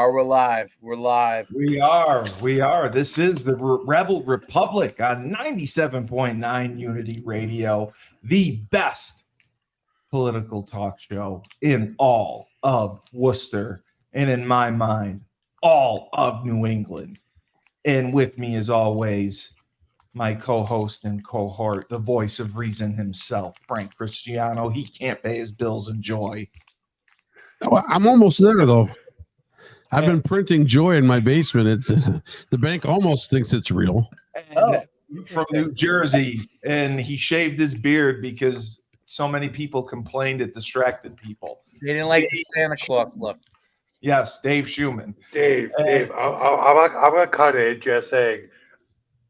Are we live? We're live. We are. This is the Rebel Republic on 97.9 Unity Radio, the best political talk show in all of Worcester, and in my mind, all of New England. And with me, as always, my co-host and cohort, the voice of reason himself, Frank Cristiano. He can't pay his bills in joy. Oh, I'm almost there, though. I've been printing joy in my basement. It's the bank almost thinks it's real. From New Jersey, and he shaved his beard because so many people complained it distracted people. They didn't like the Santa Claus look. Yes, Dave Schuman. Dave, I'm gonna cut it just saying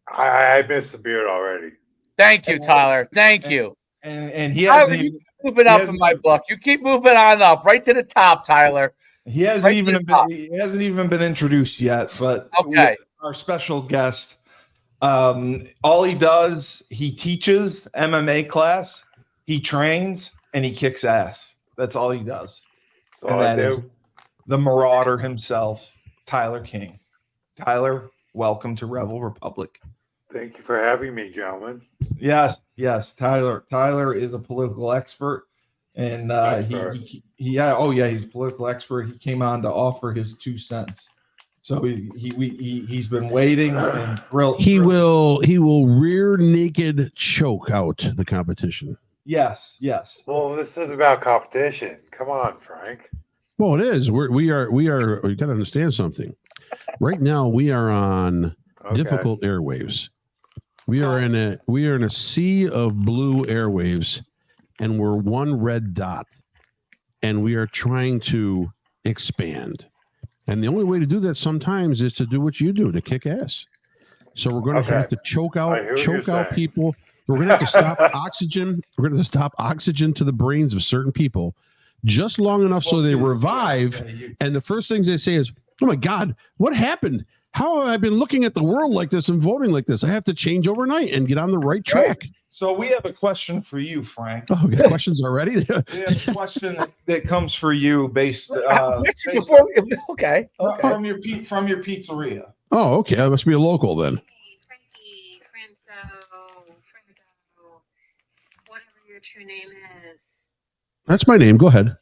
I missed the beard already. Thank you, Tyler. Thank you. And he hasn't Tyler, you keep moving up in my book. You keep moving on up, right to the top, Tyler. He hasn't even been introduced yet, but okay. Our special guest, all he does, he teaches MMA class, he trains, and he kicks ass. That's all he does. And that is the Marauder himself, Tyler King. Tyler, welcome to Rebel Republic. Thank you for having me, gentlemen. Yes, Tyler. Tyler is a political expert. And he's a political expert. He came on to offer his 2 cents. So he's been waiting and thrilled. He will rear naked choke out the competition. Yes. Well, this is about competition. Come on, Frank. Well, it is. We got to understand something. Right now, we are on difficult airwaves. We are in a sea of blue airwaves. And we're one red dot, and we are trying to expand. And the only way to do that sometimes is to do what you do, to kick ass. So we're going to have to choke out people. We're going to have to stop oxygen. We're going to stop oxygen to the brains of certain people just long enough so they revive. And the first things they say is, "Oh my God, what happened? How have I been looking at the world like this and voting like this? I have to change overnight and get on the right track." So we have a question for you, Frank. Oh, we got questions already? We have a question that comes for you based from your pizzeria. Oh, okay. That must be a local then. Frankie, Fredo, whatever your true name is. That's my name. Go ahead.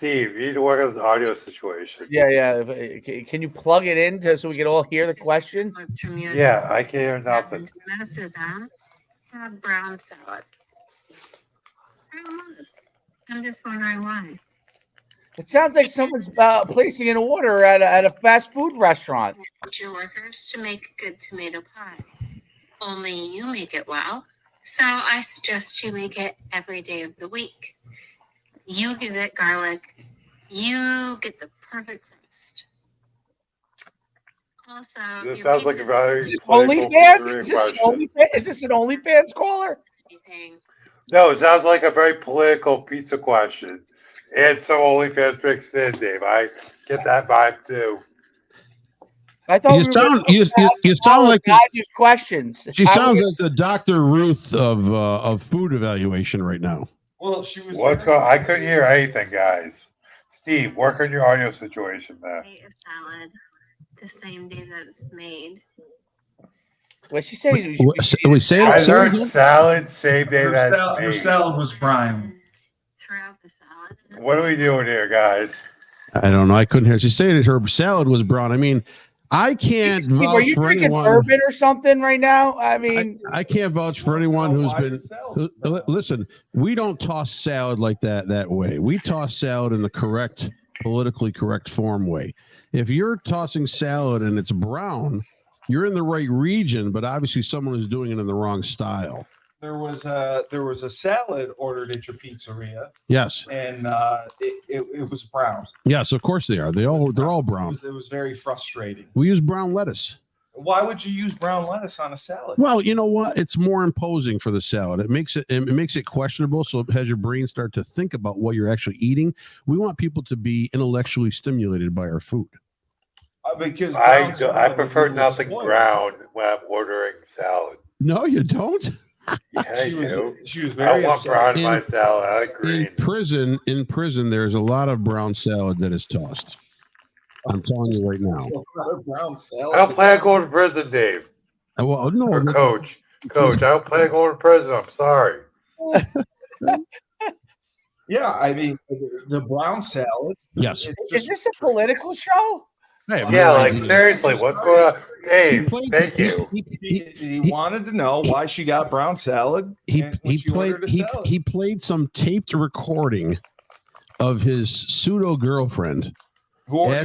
Steve, you need to work on this audio situation. Yeah. Can you plug it in so we can all hear the question? Yeah, I can hear nothing. Most of them have brown salad. I'm just wondering why. It sounds like someone's placing an order at a fast food restaurant. Your workers to make good tomato pie. Only you make it well. So I suggest you make it every day of the week. You give it garlic. You get the perfect crust. Also, this sounds like a very OnlyFans. Is this an OnlyFans caller? No, it sounds like a very political pizza question. And some OnlyFans mixed in, Dave. I get that vibe too. I thought you sound like Dodger's questions. She sounds like the Dr. Ruth of food evaluation right now. Well, she was. I couldn't hear anything, guys. Steve, work on your audio situation there. I ate a salad the same day that it's made. What'd she say? I learned salad same day that it's made. Her salad was brine. Throughout the salad. What are we doing here, guys? I don't know. I couldn't hear. She's saying that her salad was brown. I mean, I can't Steve, vouch are you for drinking anyone. bourbon or something right now? I mean, I can't vouch for anyone who's been. Listen, we don't toss salad like that way. We toss salad in the politically correct form way. If you're tossing salad and it's brown, you're in the right region, but obviously someone is doing it in the wrong style. There was a salad ordered at your pizzeria. Yes, and it was brown. Yes, of course they are. They're all brown. It was very frustrating. We use brown lettuce. Why would you use brown lettuce on a salad? Well, you know what? It's more imposing for the salad. It makes it questionable. So it has your brain start to think about what you're actually eating. We want people to be intellectually stimulated by our food. Because I prefer nothing brown when I'm ordering salad. No, you don't. Yeah, she was I very want upset. brown in my salad. I agree. In prison, there's a lot of brown salad that is tossed. I'm telling you right now. Brown I salad. don't plan on going to prison, Dave. Well, no, Or Coach, I don't plan on going to prison. I'm sorry. Yeah, I mean the brown salad. yes. Is this a political show? I have Yeah, no like idea. seriously, what's going on? Dave, thank you. He wanted to know why she got brown salad. He when she ordered a salad. he played some taped recording of his pseudo girlfriend Who ordered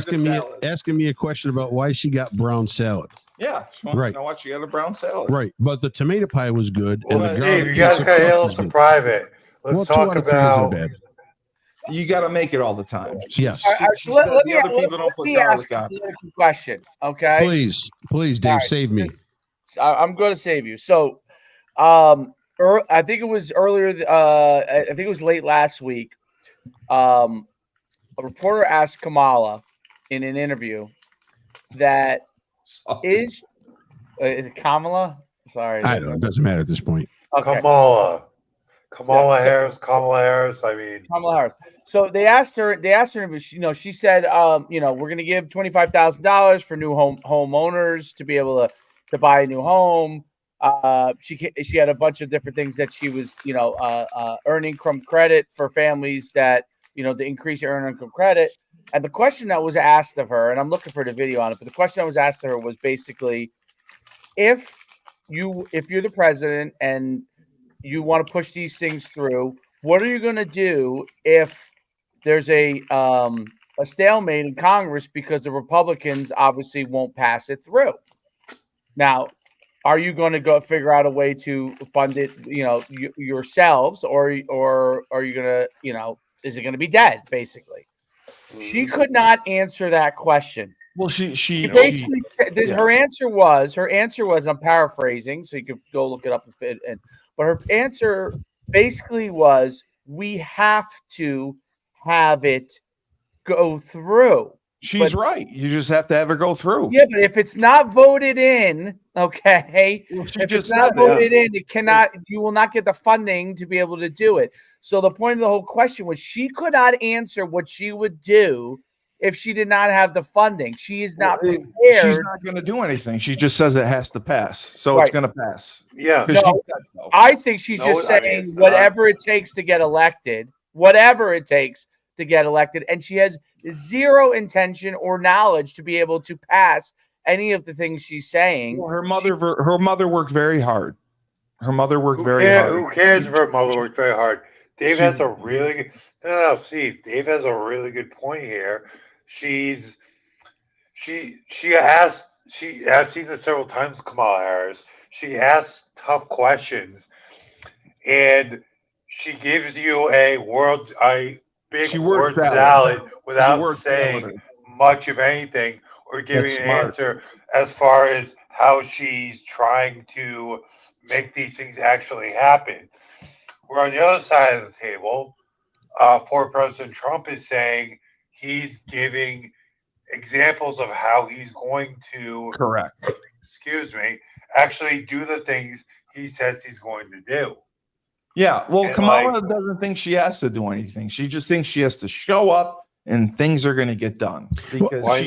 asking me a question about why she got brown salad. Yeah, she wanted Right. to know why she got a brown salad. Right, but the tomato pie was good, and the Dave, garlic you guys pizza gotta crust handle was some good. private. Let's Well, 2 talk out of 3 isn't about. bad. You got to make it all the time. Yes. All right, She so said let the other people don't let put me ask garlic a on. political question, okay? Please, Dave, All right. save me. I'm going to save you. So, I think it was earlier. I think it was late last week. A reporter asked Kamala in an interview that is it Kamala? Sorry, I don't know. It doesn't matter at this point. Okay, Kamala Yeah, so- Harris. I mean, Kamala Harris. So they asked her if she said, we're going to give $25,000 for new homeowners to be able to buy a new home. She had a bunch of different things that she was, earning income credit for families that, to increase your earned income credit. And the question that was asked of her, and I'm looking for the video on it, but the question that was asked of her was basically, if you're the president and you want to push these things through, what are you going to do if there's a stalemate in Congress because the Republicans obviously won't pass it through? Now, are you going to go figure out a way to fund it, yourselves, or are you going to, is it going to be dead? Basically, she could not answer that question. Well, she Basically, her yeah. answer was, I'm paraphrasing, so you could go look it up but her answer basically was, we have to have it go through. She's right. You just have to have her go through. Yeah, but if it's not voted in, okay, Well, she if just it's not said that. voted in, you will not get the funding to be able to do it. So the point of the whole question was, she could not answer what she would do if she did not have the funding. She is not prepared. She's not going to do anything. She just says it has to pass, so Right. it's going to pass. yeah. No, No, she said so. I think she's No, just I mean, saying it's whatever it takes to get elected, and she has zero intention or knowledge to be able to pass any of the things she's saying. Well, her mother worked very hard. Her mother worked Who very cares, hard. Who cares if her mother worked very hard? Dave She's- has a really good. No, Steve. Dave has a really good point here. I've seen this several times, Kamala Harris. She asks tough questions, and she gives you a big She word word salad. salad She's a without word saying salad. much of anything or giving That's an smart. answer as far as how she's trying to make these things actually happen. Where on the other side of the table, poor President Trump is saying he's giving examples of how he's going to, Correct. actually do the things he says he's going to do. Yeah. Well, And Kamala doesn't think she has to do anything. She just thinks she has to show up and things are going to get done because Well,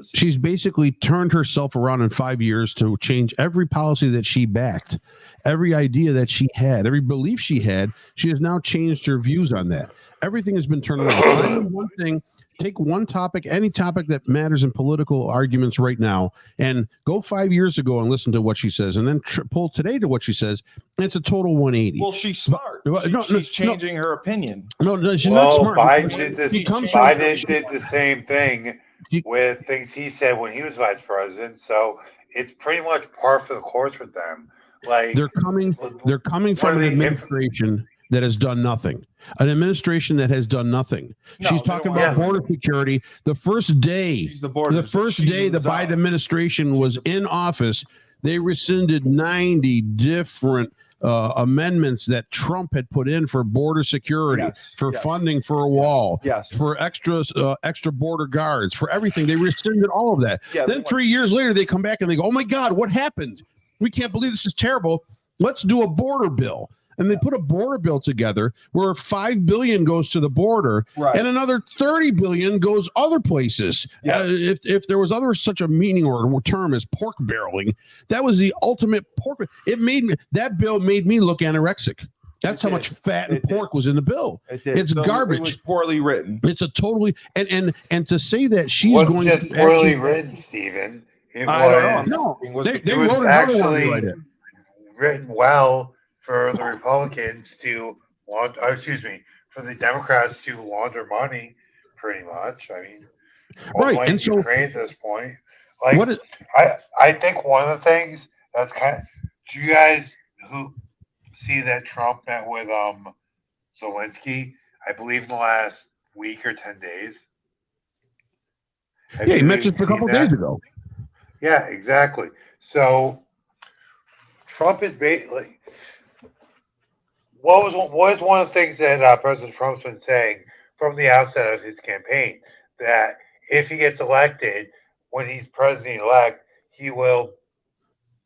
she's basically turned herself around in 5 years to change every policy that she backed, every idea that she had, every belief she had. She has now changed her views on that. Everything has been turned around. Find one thing, take one topic, any topic that matters in political arguments right now, and go 5 years ago and listen to what she says, and then pull today to what she says. And it's a total 180. Well, she's smart. She's changing her opinion. No, she's not smart. Biden did the same thing She- with things he said when he was vice president. So it's pretty much par for the course with them. Like They're coming from an administration that has done nothing. An administration that has done nothing. No, She's they talking don't about have border security. The first day, She's the first day the Biden administration was in office, they rescinded 90 different amendments that Trump had put in for border security, for funding for a wall, for extra border guards, for everything. They rescinded all of that. Yeah, then 3 years later, they come back and they go, "Oh my God, what happened? We can't believe this is terrible." Let's do a border bill. And they put a border bill together where $5 billion goes to the border, Right. and another $30 billion goes other places. Yeah. If there was such a meaning or a term as pork barreling, that was the ultimate pork. That bill made me look anorexic. That's how much fat and pork was in the bill. It's garbage. It was poorly written. It's a totally and to say that she's Wasn't going just to poorly actually, written, Stephen. It I don't no, know. they it was wrote another one to actually write it. written well for the Republicans to for the Democrats to launder money, pretty much. I mean, Right, like and so Ukraine at this point. Like, what is, I think one of the things that's do you guys who see that Trump met with Zelensky, I believe in the last week or 10 days? Have yeah, he you met just a couple seen that? days ago. Yeah, exactly. So Trump is basically what was one of the things that President Trump's been saying from the outset of his campaign, that if he gets elected, when he's president-elect, he will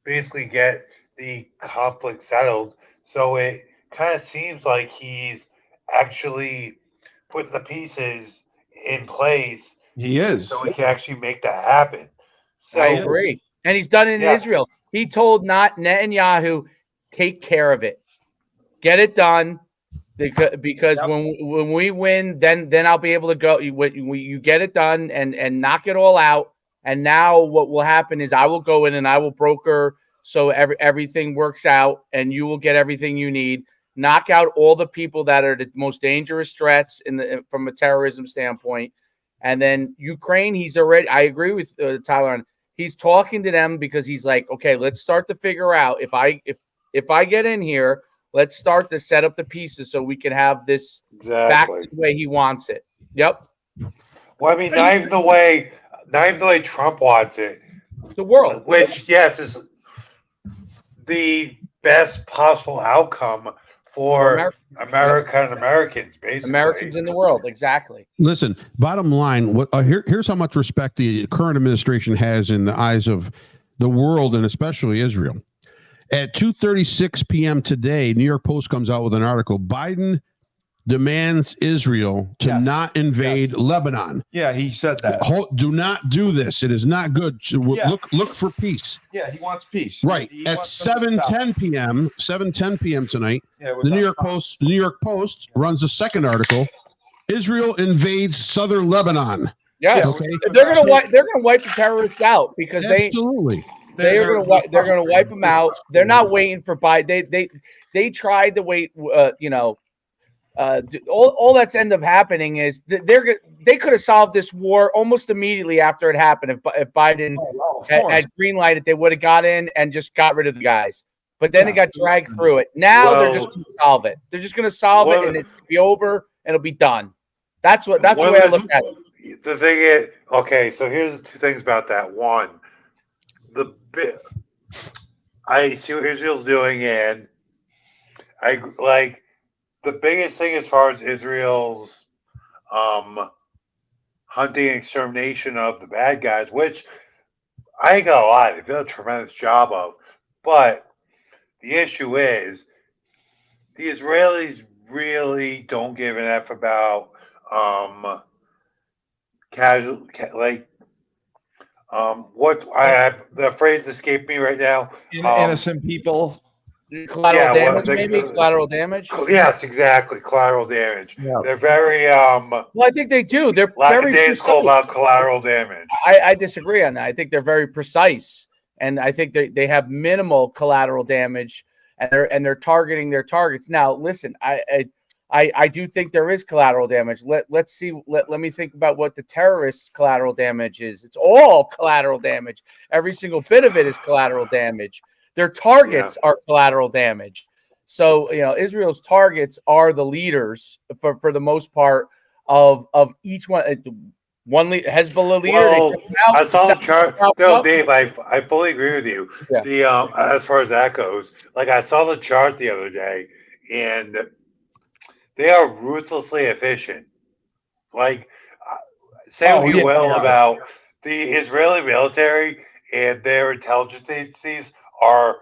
basically get the conflict settled. So it kind of seems like he's actually putting the pieces in place He is. so we can actually make that happen. So, I agree. And he's done it in Israel. He told Netanyahu, take care of it. Get it done. Because when we win, then I'll be able to go. You get it done and knock it all out. And now what will happen is I will go in and I will broker so everything works out, and you will get everything you need. Knock out all the people that are the most dangerous threats from a terrorism standpoint. And then Ukraine, he's already. I agree with Tyler on. He's talking to them because he's like, okay, let's start to figure out if I get in here. Let's start to set up the pieces so we can have this back to the way he wants it. Yep. Well, I mean, not even the way Trump wants it. The world. Which, yes, is the best possible outcome for America and Americans, basically. Americans in the world, exactly. Listen, bottom line, here's how much respect the current administration has in the eyes of the world and especially Israel. At 2:36 p.m. today, New York Post comes out with an article. Biden demands Israel to not invade Lebanon. Yeah, he said that. Do not do this. It is not good. Look for peace. Yeah, he wants peace. Right. At 7:10 p.m. tonight, the New York Post runs a second article. Israel invades southern Lebanon. Yes. Okay. They're gonna wipe the terrorists out because absolutely. They're gonna wipe them out. They're not waiting for Biden. They tried to wait. All that's end up happening is they could have solved this war almost immediately after it happened if Biden had green lighted. They would have got in and just got rid of the guys. But then it got dragged through it. Now they're just going to solve it. They're just going to solve it, and it's going to be over, and it'll be done. That's the way I look at it. The thing is, okay. So here's two things about that. One, I see what Israel's doing, and I like the biggest thing as far as Israel's hunting and extermination of the bad guys, which I ain't gonna lie, they've done a tremendous job of. But the issue is the Israelis really don't give an F about the phrase escaped me right now. Innocent people. Collateral damage, maybe collateral damage. Yes, exactly. Collateral damage. Yeah. They're very well, I think they do. They're very precise about collateral damage. I disagree on that. I think they're very precise, and I think they have minimal collateral damage, and they're targeting their targets. Now, listen, I do think there is collateral damage. Let's see. Let me think about what the terrorists' collateral damage is. It's all collateral damage. Every single bit of it is collateral damage. Their targets are collateral damage. So, Israel's targets are the leaders for the most part of each one. Hezbollah leader. Well, I saw the chart. No, Dave, I fully agree with you. Yeah. As far as that goes, like I saw the chart the other day, and they are ruthlessly efficient. Like, say what you will about the Israeli military and their intelligence agencies are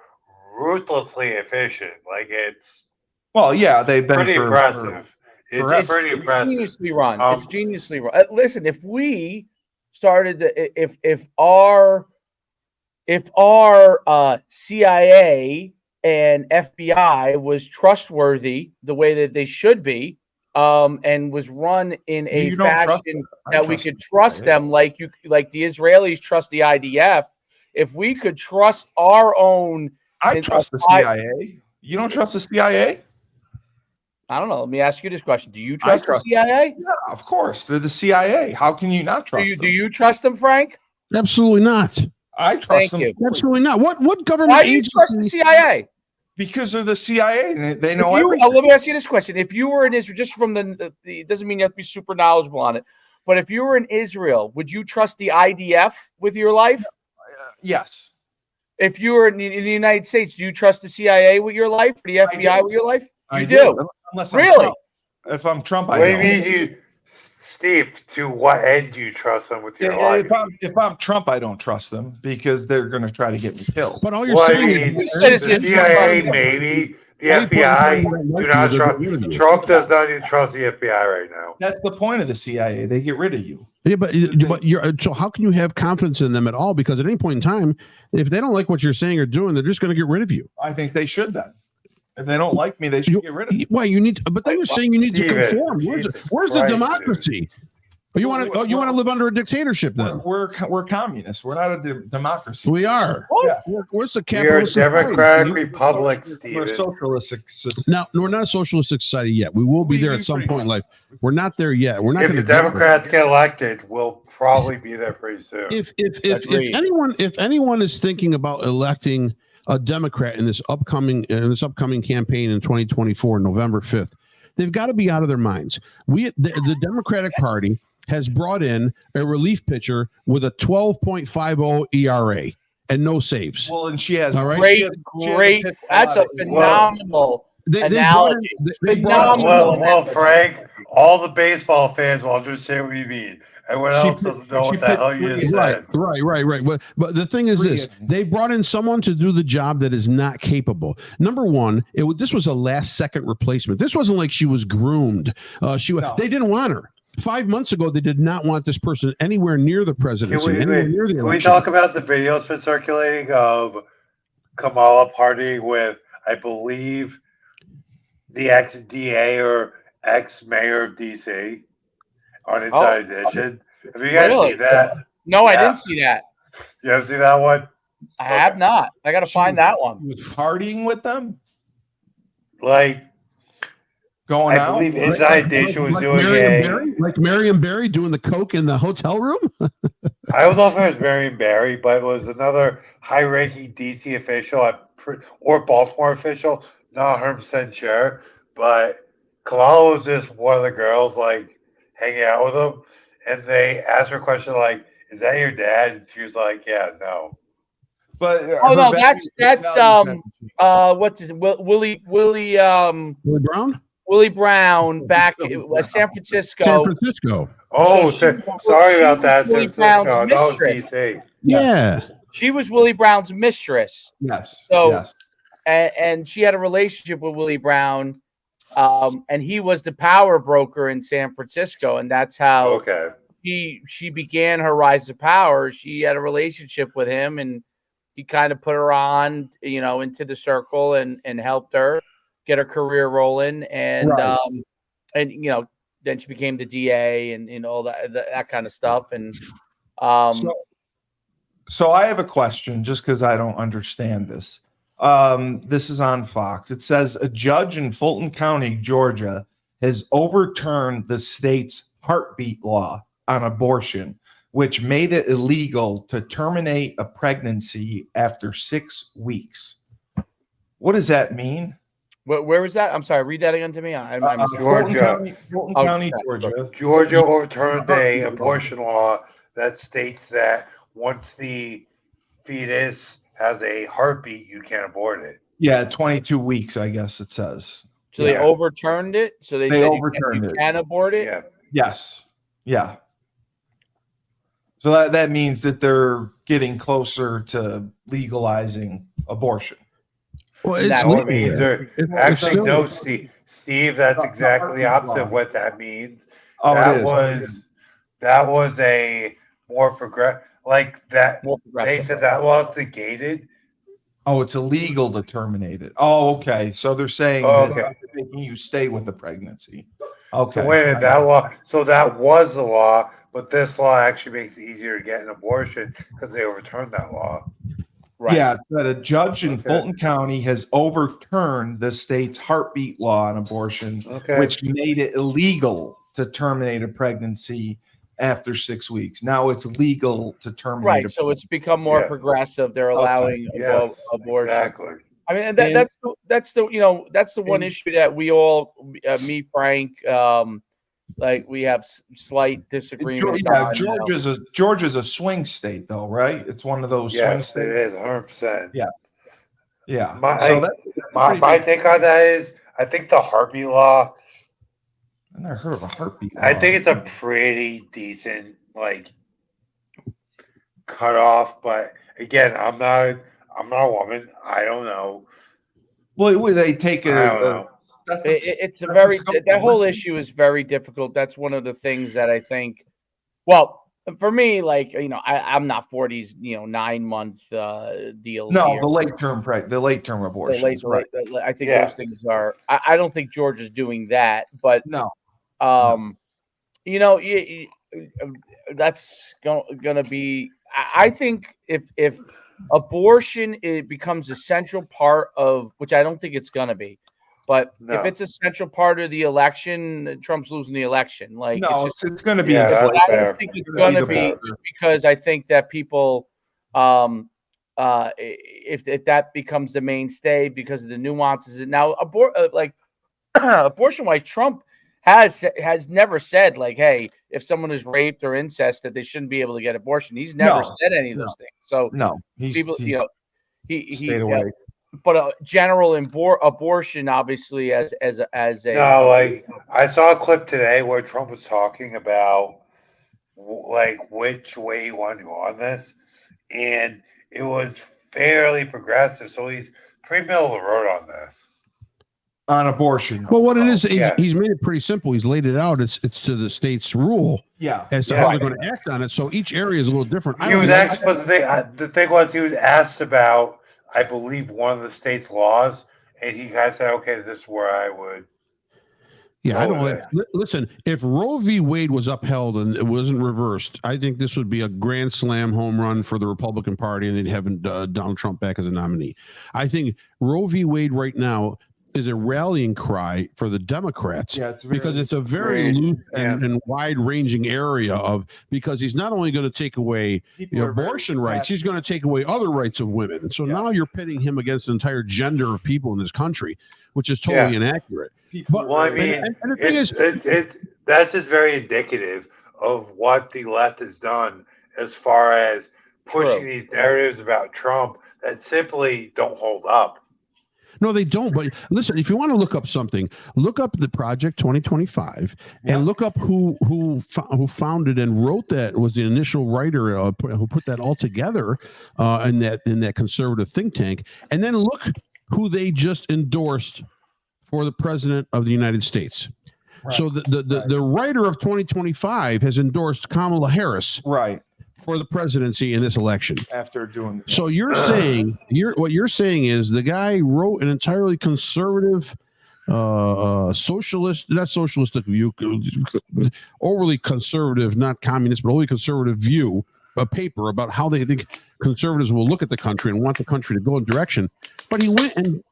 ruthlessly efficient. Like it's Well, yeah, they've been pretty for impressive. It's forever. pretty impressive. Geniusly run. It's Um, geniusly run. Listen, if we started if our CIA and FBI was trustworthy the way that they should be, and was run in a You don't trust fashion them. I that we trust could the trust CIA. them like the Israelis trust the IDF. If we could trust our own, I and trust the CIA. You don't trust the CIA? I don't know. Let me ask you this question: do you I trust trust- the CIA? Yeah, of course. They're the CIA. How can you not trust them? Do you trust them, Frank? Absolutely not. I trust Thank them you. Absolutely not. What government Why do you trust the agency? CIA? because they're the CIA and they know If you, everything. let me ask you this question: if you were in Israel, just from it doesn't mean you have to be super knowledgeable on it, but if you were in Israel, would you trust the IDF with your life? Yes. If you were in the United States, do you trust the CIA with your life, or the FBI do. with your life? I You do. Unless I'm Really? Trump. If I'm Trump, I what do you don't. mean you, Steve? To what end do you trust them with your life? If I'm Trump, I don't trust them because they're going to try to get me killed. But all you're Well, I saying mean, is You said it's the in CIA trust. maybe. The Only person FBI who don't like do you, not they'll trust. get rid of you. Trump does not even trust the FBI right now. That's the point of the CIA. They get rid of you. Yeah, but you're so how can you have confidence in them at all? Because at any point in time, if they don't like what you're saying or doing, they're just going to get rid of you. I think they should then. If they don't like me, they should get rid of me. Why you need? But then you're saying you need to Steven, conform. Jesus Where's the Christ, democracy? Oh, you want to live under a dictatorship then? We're communists. We're not a democracy. We are. Yeah. Where's the We are a capitalist society, democratic Steve? republic, We're Steven. socialistic. No, we're not a socialistic society yet. We will be there at some point in life. We're not there yet. We're not If going the to Democrats get elected, we'll probably be there pretty soon. If anyone is thinking about electing a Democrat in this upcoming campaign in 2024, November 5th, they've got to be out of their minds. The Democratic Party has brought in a relief pitcher with a 12.50 ERA and no saves. Well, and she has All right. Great. That's a phenomenal analogy. Well, Frank, all the baseball fans will understand what you mean. Everyone else doesn't know what the hell you just said. Right. But the thing is this: they brought in someone to do the job that is not capable. Number one, this was a last-second replacement. This wasn't like she was groomed. They didn't want her. 5 months ago, they did not want this person anywhere near the presidency. Can we talk about the videos been circulating of Kamala partying with, I believe, the ex-DA or ex-mayor of DC on Inside Edition? Have you guys seen that? No, I didn't see that. You ever see that one? I have not. I got to find that one. He was partying with them, Like, going I out. believe Inside Edition was doing like Marion Barry doing the coke in the hotel room. I don't know if it was Marion Barry, but it was another high-ranking DC official or Baltimore official. Not 100% sure, but Kamala was just one of the girls, like, hanging out with him, and they asked her a question like, "Is that your dad?" And she was like, "Yeah, no." But no, that's what's his Willie Brown. Willie Brown back in San Francisco. San Francisco. Oh, So sorry about that. Willie San Brown's Francisco. That was mistress. DC. Yeah. She was Willie Brown's mistress. Yes. So, yes. And she had a relationship with Willie Brown, and he was the power broker in San Francisco, and that's how she began her rise to power. She had a relationship with him, and he kind of put her on, into the circle and helped her get her career rolling, and then she became the DA and all that kind of stuff, and So I have a question, just because I don't understand this. This is on Fox. It says a judge in Fulton County, Georgia, has overturned the state's heartbeat law on abortion, which made it illegal to terminate a pregnancy after 6 weeks. What does that mean? Where was that? I'm sorry. Read that again to me. Georgia. Fulton County, Georgia. Georgia overturned an abortion law that states that once the fetus has a heartbeat, you can't abort it. Yeah, 22 weeks, I guess it says. So they overturned it. So they said overturned you can abort it. Yeah. Yes. Yeah. So that means that they're getting closer to legalizing abortion. Well, And it's that No, would it legal means there. actually still- no, Steve. That's exactly the opposite of what that means. That was a more like that. more They progressive. said that was negated. Oh, it's illegal to terminate it. Oh, okay. So they're saying that they're making you stay with the pregnancy. Okay. So wait a minute, that law. So that was the law, but this law actually makes it easier to get an abortion because they overturned that law. Right. Yeah, that a judge in Okay. Fulton County has overturned the state's heartbeat law on abortion, Okay. which made it illegal to terminate a pregnancy after 6 weeks. Now it's legal to terminate. Right. So it's become more Yeah. progressive. They're allowing Yes, abortion. exactly. I mean, that's the one issue that we all, me, Frank, like we have slight disagreements on. Georgia's a swing state, though, right? It's one of those swing Yes, states. it is 100%. Yeah. My take on that is, I think the heartbeat law. I've never heard of a heartbeat law. I think it's a pretty decent cutoff, but again, I'm not a woman. I don't know. Well, would they take I don't know. It's a very that whole issue is very difficult. That's one of the things that I think. Well, for me, I'm not 40s, 9-month deal. No, here. the late term abortion. Right. I think those things are. I don't think George is doing that, but No. That's going to be. I think if abortion becomes a central part of, which I don't think it's going to be, but if it's a central part of the election, Trump's losing the election. It's going to be. Yeah, I that's don't fair. think it's going to be because I think that people, if that becomes the mainstay because of the nuances, and now abortion-wise, Trump has never said hey, if someone is raped or incest, that they shouldn't be able to get abortion. He's never said any of those things. So people, he stayed away. But a general abortion, obviously, as a I saw a clip today where Trump was talking about which way he wanted to go on this, and it was fairly progressive. So he's pretty middle of the road on this. On abortion. Well, what it is, he's made it pretty simple. He's laid it out. It's to the state's rule as to how they're going to act on it. So each area is a little different. But the thing was, he was asked about, I believe, one of the state's laws, and he kind of said, "Okay, this is where I would." Yeah, I don't listen. If Roe v. Wade was upheld and it wasn't reversed, I think this would be a grand slam home run for the Republican Party, and they'd have Donald Trump back as a nominee. I think Roe v. Wade right now is a rallying cry for the Democrats because it's a very loose and wide-ranging area because he's not only going to take away abortion rights, he's going to take away other rights of women. And so now you're pitting him against the entire gender of people in this country, which is totally inaccurate. Well, I mean, that's just very indicative of what the left has done as far as pushing these narratives about Trump that simply don't hold up. No, they don't. But listen, if you want to look up something, look up the Project 2025 and look up who founded and wrote that, was the initial writer who put that all together in that conservative think tank. And then look who they just endorsed for the president of the United States. Right. So the writer of 2025 has endorsed Kamala Harris. Right. For the presidency in this election. After doing so you're saying what you're saying is the guy wrote an entirely conservative socialistic view, overly conservative, not communist, but overly conservative view, a paper about how they think conservatives will look at the country and want the country to go in direction. But he went and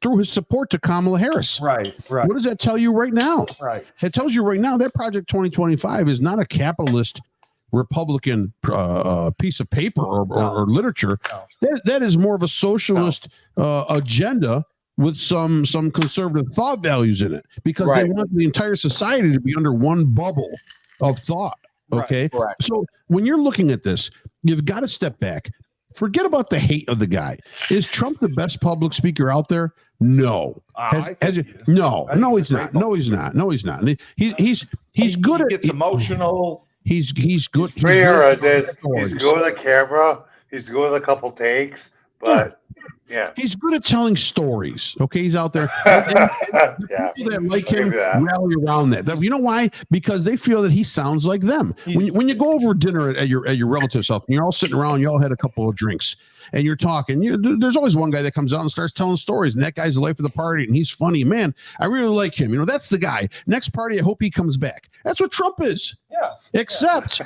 threw his support to Kamala Harris. Right. What does that tell you right now? Right. It tells you right now that Project 2025 is not a capitalist Republican piece of paper or literature. That is more of a socialist agenda with some conservative thought values in it, because they want the entire society to be under one bubble of thought. Okay. Right. So when you're looking at this, you've got to step back. Forget about the hate of the guy. Is Trump the best public speaker out there? No. No, he's not. No, he's not. He's good. He gets emotional. He's good. He's good with the camera. He's good with a couple takes, but Yeah. He's good at telling stories. Okay, he's out there. And Yeah. people that like I'll give him you that. rally around that. You know why? Because they feel that he sounds like them. When you go over dinner at your relative's house, and you're all sitting around, you all had a couple of drinks, and you're talking. There's always one guy that comes out and starts telling stories, and that guy's the life of the party, and he's funny. Man, I really like him. That's the guy. Next party, I hope he comes back. That's what Trump is. Yeah. Except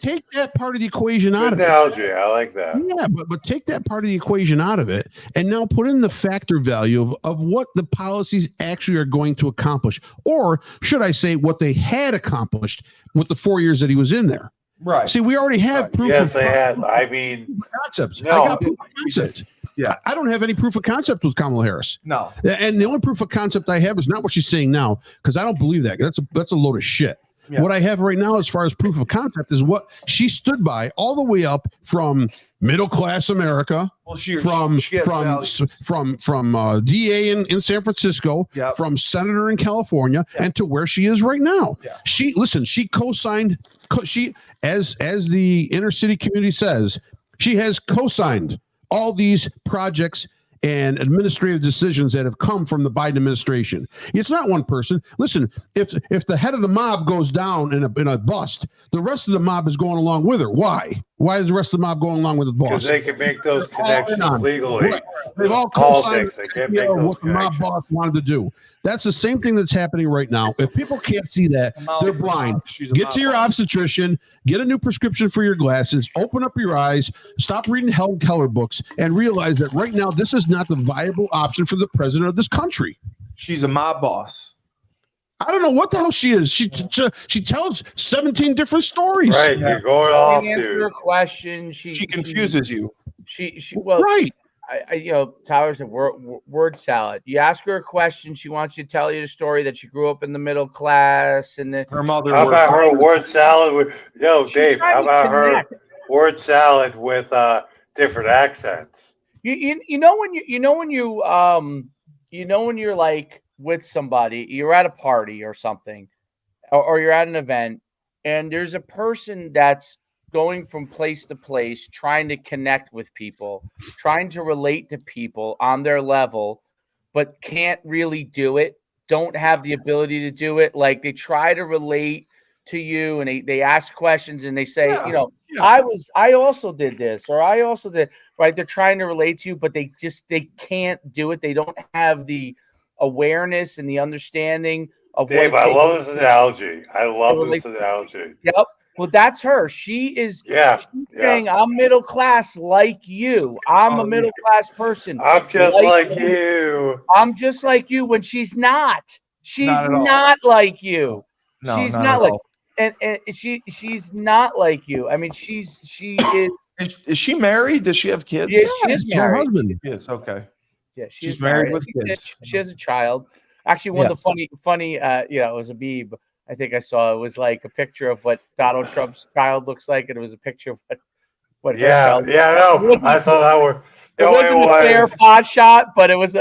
take that part of the equation out Good of it. analogy. I like that. Yeah, but take that part of the equation out of it, and now put in the factor value of what the policies actually are going to accomplish, or should I say, what they had accomplished with the 4 years that he was in there. Right. See, we already have proof Yes, of they have. I mean, concepts. No. I got proof of concept. Yeah. I don't have any proof of concept with Kamala Harris. No. And the only proof of concept I have is not what she's saying now, because I don't believe that. That's a load of shit. Yeah. What I have right now as far as proof of concept is what she stood by all the way up from middle class America, Well, she has from DA in San Francisco, Yep. from senator in California, Yeah. and to where she is right now. Yeah. She co-signed. As the inner city community says, she has co-signed all these projects and administrative decisions that have come from the Biden administration. It's not one person. Listen, if the head of the mob goes down in a bust, the rest of the mob is going along with her. Why? Why is the rest of the mob going along with the boss? because they can make those They're all in connections on it. legally. They've all co-signed Politics, they can't make those what the mob connections. boss wanted to do. That's the same thing that's happening right now. If people can't see that, they're blind. She's a Get to your mob. obstetrician, get a new prescription for your glasses, open up your eyes, stop reading Helen Keller books, and realize that right now this is not the viable option for the president of this country. She's a mob boss. I don't know what the hell she is. She tells 17 different stories. Right, Yeah. you're going off, Answer her dude. question. She confuses you. She well, Right. Tyler said word salad. You ask her a question, she wants you to tell you the story that she grew up in the middle class, and then Her mother. How about worked- her word salad with She's Dave? trying How to about her connect. word salad with different accents? you know when you're like with somebody, you're at a party or something, or you're at an event, and there's a person that's going from place to place, trying to connect with people, trying to relate to people on their level, but can't really do it, don't have the ability to do it. Like they try to relate to you and they ask questions and they say, Yeah. I also did this, or I also did, right? They're trying to relate to you, but they can't do it. They don't have the awareness and the understanding of what Dave, it I takes. love this analogy. I love relate- this analogy. Yep. Well, that's her. She's Yeah, saying, I'm middle class like you. I'm a middle class person. I'm just like you. you. I'm just like you when she's not. She's Not at all. not like you. No, she's not not at like, all. and she's not like you. I mean, she is. Is she married? Does she have kids? Yes, she is Her married. husband. Yes. Okay. Yeah, She's is married with I think kids. She has a child. Actually, one of the funny, it was a meme. I think I saw it was like a picture of what Donald Trump's child looks like, and it was a picture of what her Yeah, child. yeah, It no. wasn't- I thought that were. It No, wasn't a fair pot shot, but it was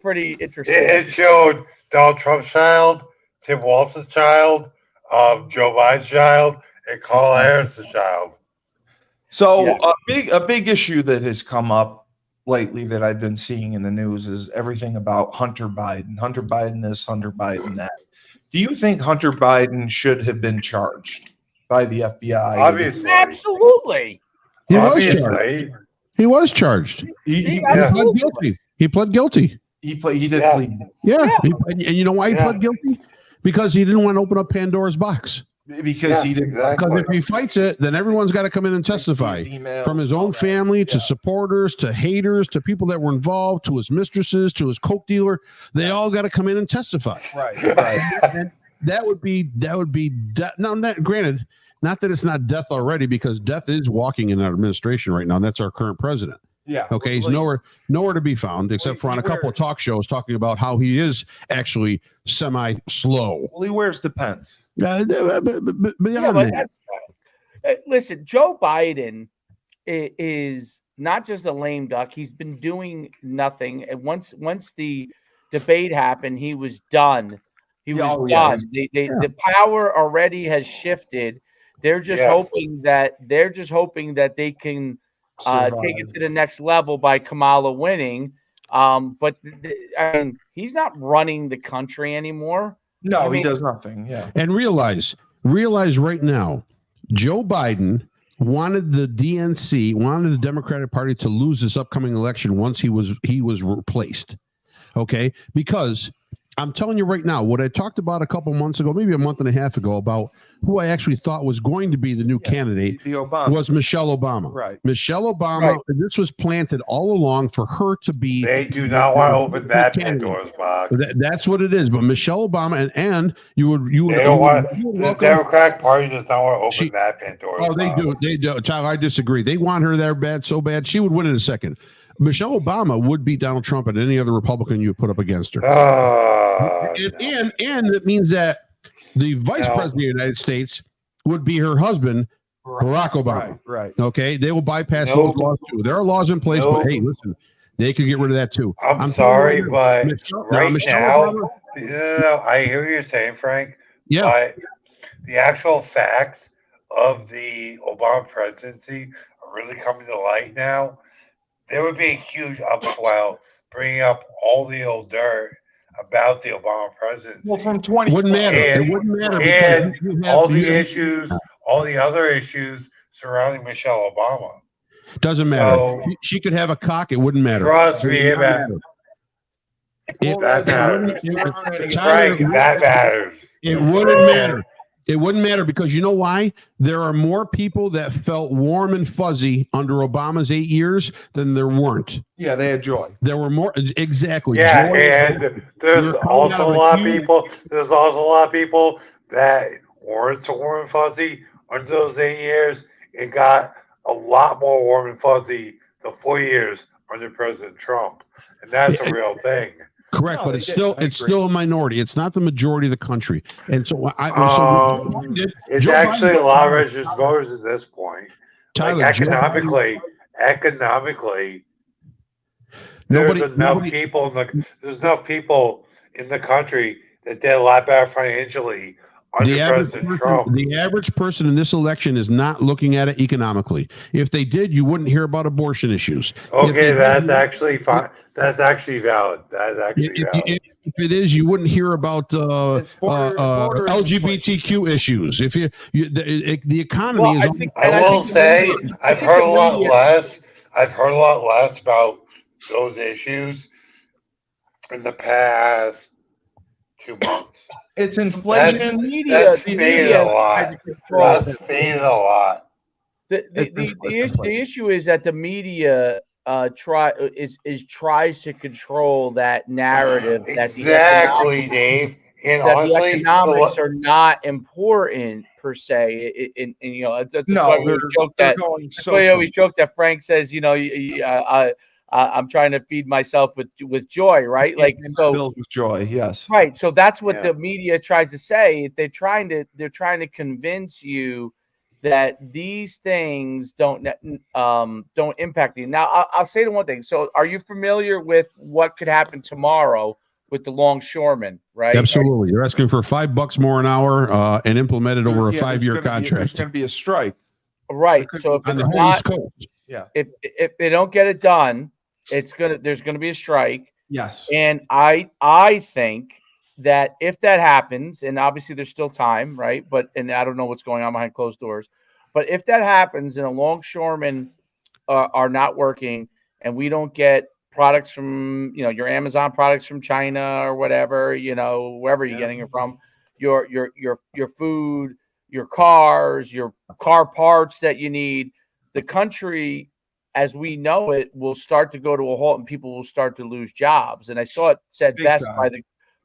pretty interesting. It showed Donald Trump's child, Tim Walz's child, Joe Biden's child, and Kamala Harris's child. So a big issue that has come up lately that I've been seeing in the news is everything about Hunter Biden. Hunter Biden this, Hunter Biden that. Do you think Hunter Biden should have been charged by the FBI? Obviously. Absolutely. He was charged. Obviously. He was charged. He Yeah. Pled guilty. He pled guilty. He did Yeah. plead Yeah. And you know why he Yeah. pled guilty? Because he didn't want to open up Pandora's box. because he didn't Because exactly. if he fights it, then everyone's got to come in and testify. From his own family to supporters to haters to people that were involved to his mistresses to his coke dealer. They all got to come in and testify. Right. That would be death. Now, granted, not that it's not death already, because death is walking in our administration right now. And that's our current president. Yeah. Okay, he's nowhere to be found except for on a couple of talk shows talking about how he is actually semi-slow. Well, he wears the pants. But beyond Yeah, but that, listen, Joe Biden is not just a lame duck. He's been doing nothing. And once the debate happened, he was done. He was done. The power already has shifted. They're just hoping that they can take it to the next level by Kamala winning. But I mean, he's not running the country anymore. No, he does nothing. Yeah. And realize right now, Joe Biden wanted the DNC, wanted the Democratic Party to lose this upcoming election once he was replaced. Okay, because I'm telling you right now, what I talked about a couple months ago, maybe a month and a half ago, about who I actually thought was going to be the new candidate was Michelle Obama. Right. Michelle Obama, Right. this was planted all along for her to be. They do not want to open that Pandora's box. That's what it is. But Michelle Obama, and you would They don't want, the Democratic Party does not want to open that Pandora's box. They do. Tyler, I disagree. They want her there bad, so bad. She would win in a second. Michelle Obama would beat Donald Trump and any other Republican you put up against her. And it means that the vice president of the United States would be her husband, Barack Obama. Right. Okay. They will bypass those laws too. There are laws in place, but hey, listen, they could get rid of that too. I'm sorry, but Michelle now, Obama, no, I hear what you're saying, Frank. yeah. But the actual facts of the Obama presidency are really coming to light now. There would be a huge upswell bringing up all the old dirt about the Obama presidency. Well, from 20 Wouldn't matter. And- It wouldn't matter. and because you have- all the issues, all the other issues surrounding Michelle Obama. Doesn't matter. So- She could have a cock. It wouldn't matter. Trust me, It wouldn't man. It- That it matters. wouldn't- Frank, that matters. It wouldn't matter. It wouldn't matter because you know why? There are more people that felt warm and fuzzy under Obama's 8 years than there weren't. Yeah, they had joy. There were more. Exactly. Yeah, Joy- and there's You're coming also out a of a lot of huge- people. There's also a lot of people that weren't so warm and fuzzy under those 8 years. It got a lot more warm and fuzzy the 4 years under President Trump, and that's a real thing. Correct, No, but they it's did. still I it's agree. still a minority. It's not the majority of the country, and so what It's Joe actually Biden- a lot of registered voters at this point. Tyler, Like Joe Biden- economically, Nobody- there's enough nobody- people there's enough people in the country that did a lot better financially under President Trump. The average person in this election is not looking at it economically. If they did, you wouldn't hear about abortion issues. If Okay, they that's did, actually fine. That's actually valid. That's actually valid. if it is, you wouldn't hear about It's border LGBTQ issues. If the economy Well, is, I think- I and will think say the- I I've think heard the a lot media- less. I've heard a lot less about those issues in the past 2 months. It's inflation. That's- The faded media a lot. tried to control That's faded a lot. the issue is that the media tries to control that narrative that Exactly, Dave. And the honestly, economics are not important per se. And you know, that's No, why we they're joke that. going That's why we social. always joke that Frank says, you know, I'm trying to feed myself with joy, right? Like so. Bills with joy. Yes. Right. So that's what Yeah. the media tries to say. They're trying to convince you that these things don't impact you. Now, I'll say the one thing. So, are you familiar with what could happen tomorrow with the longshoremen? Right. absolutely, you're asking for $5 more an hour and implemented over a Yeah, 5-year there's gonna be- There's contract going to be a strike. Right. There could So if on it's the whole not, East Coast. if they don't get it done, there's gonna be a strike. Yes. And I think that if that happens, and obviously there's still time, right? And I don't know what's going on behind closed doors, but if that happens and a longshoremen are not working, and we don't get products from your Amazon products from China or whatever, wherever you're getting it from, your food, your cars, your car parts that you need, the country as we know it will start to go to a halt and people will start to lose jobs. And I saw it said Big best time.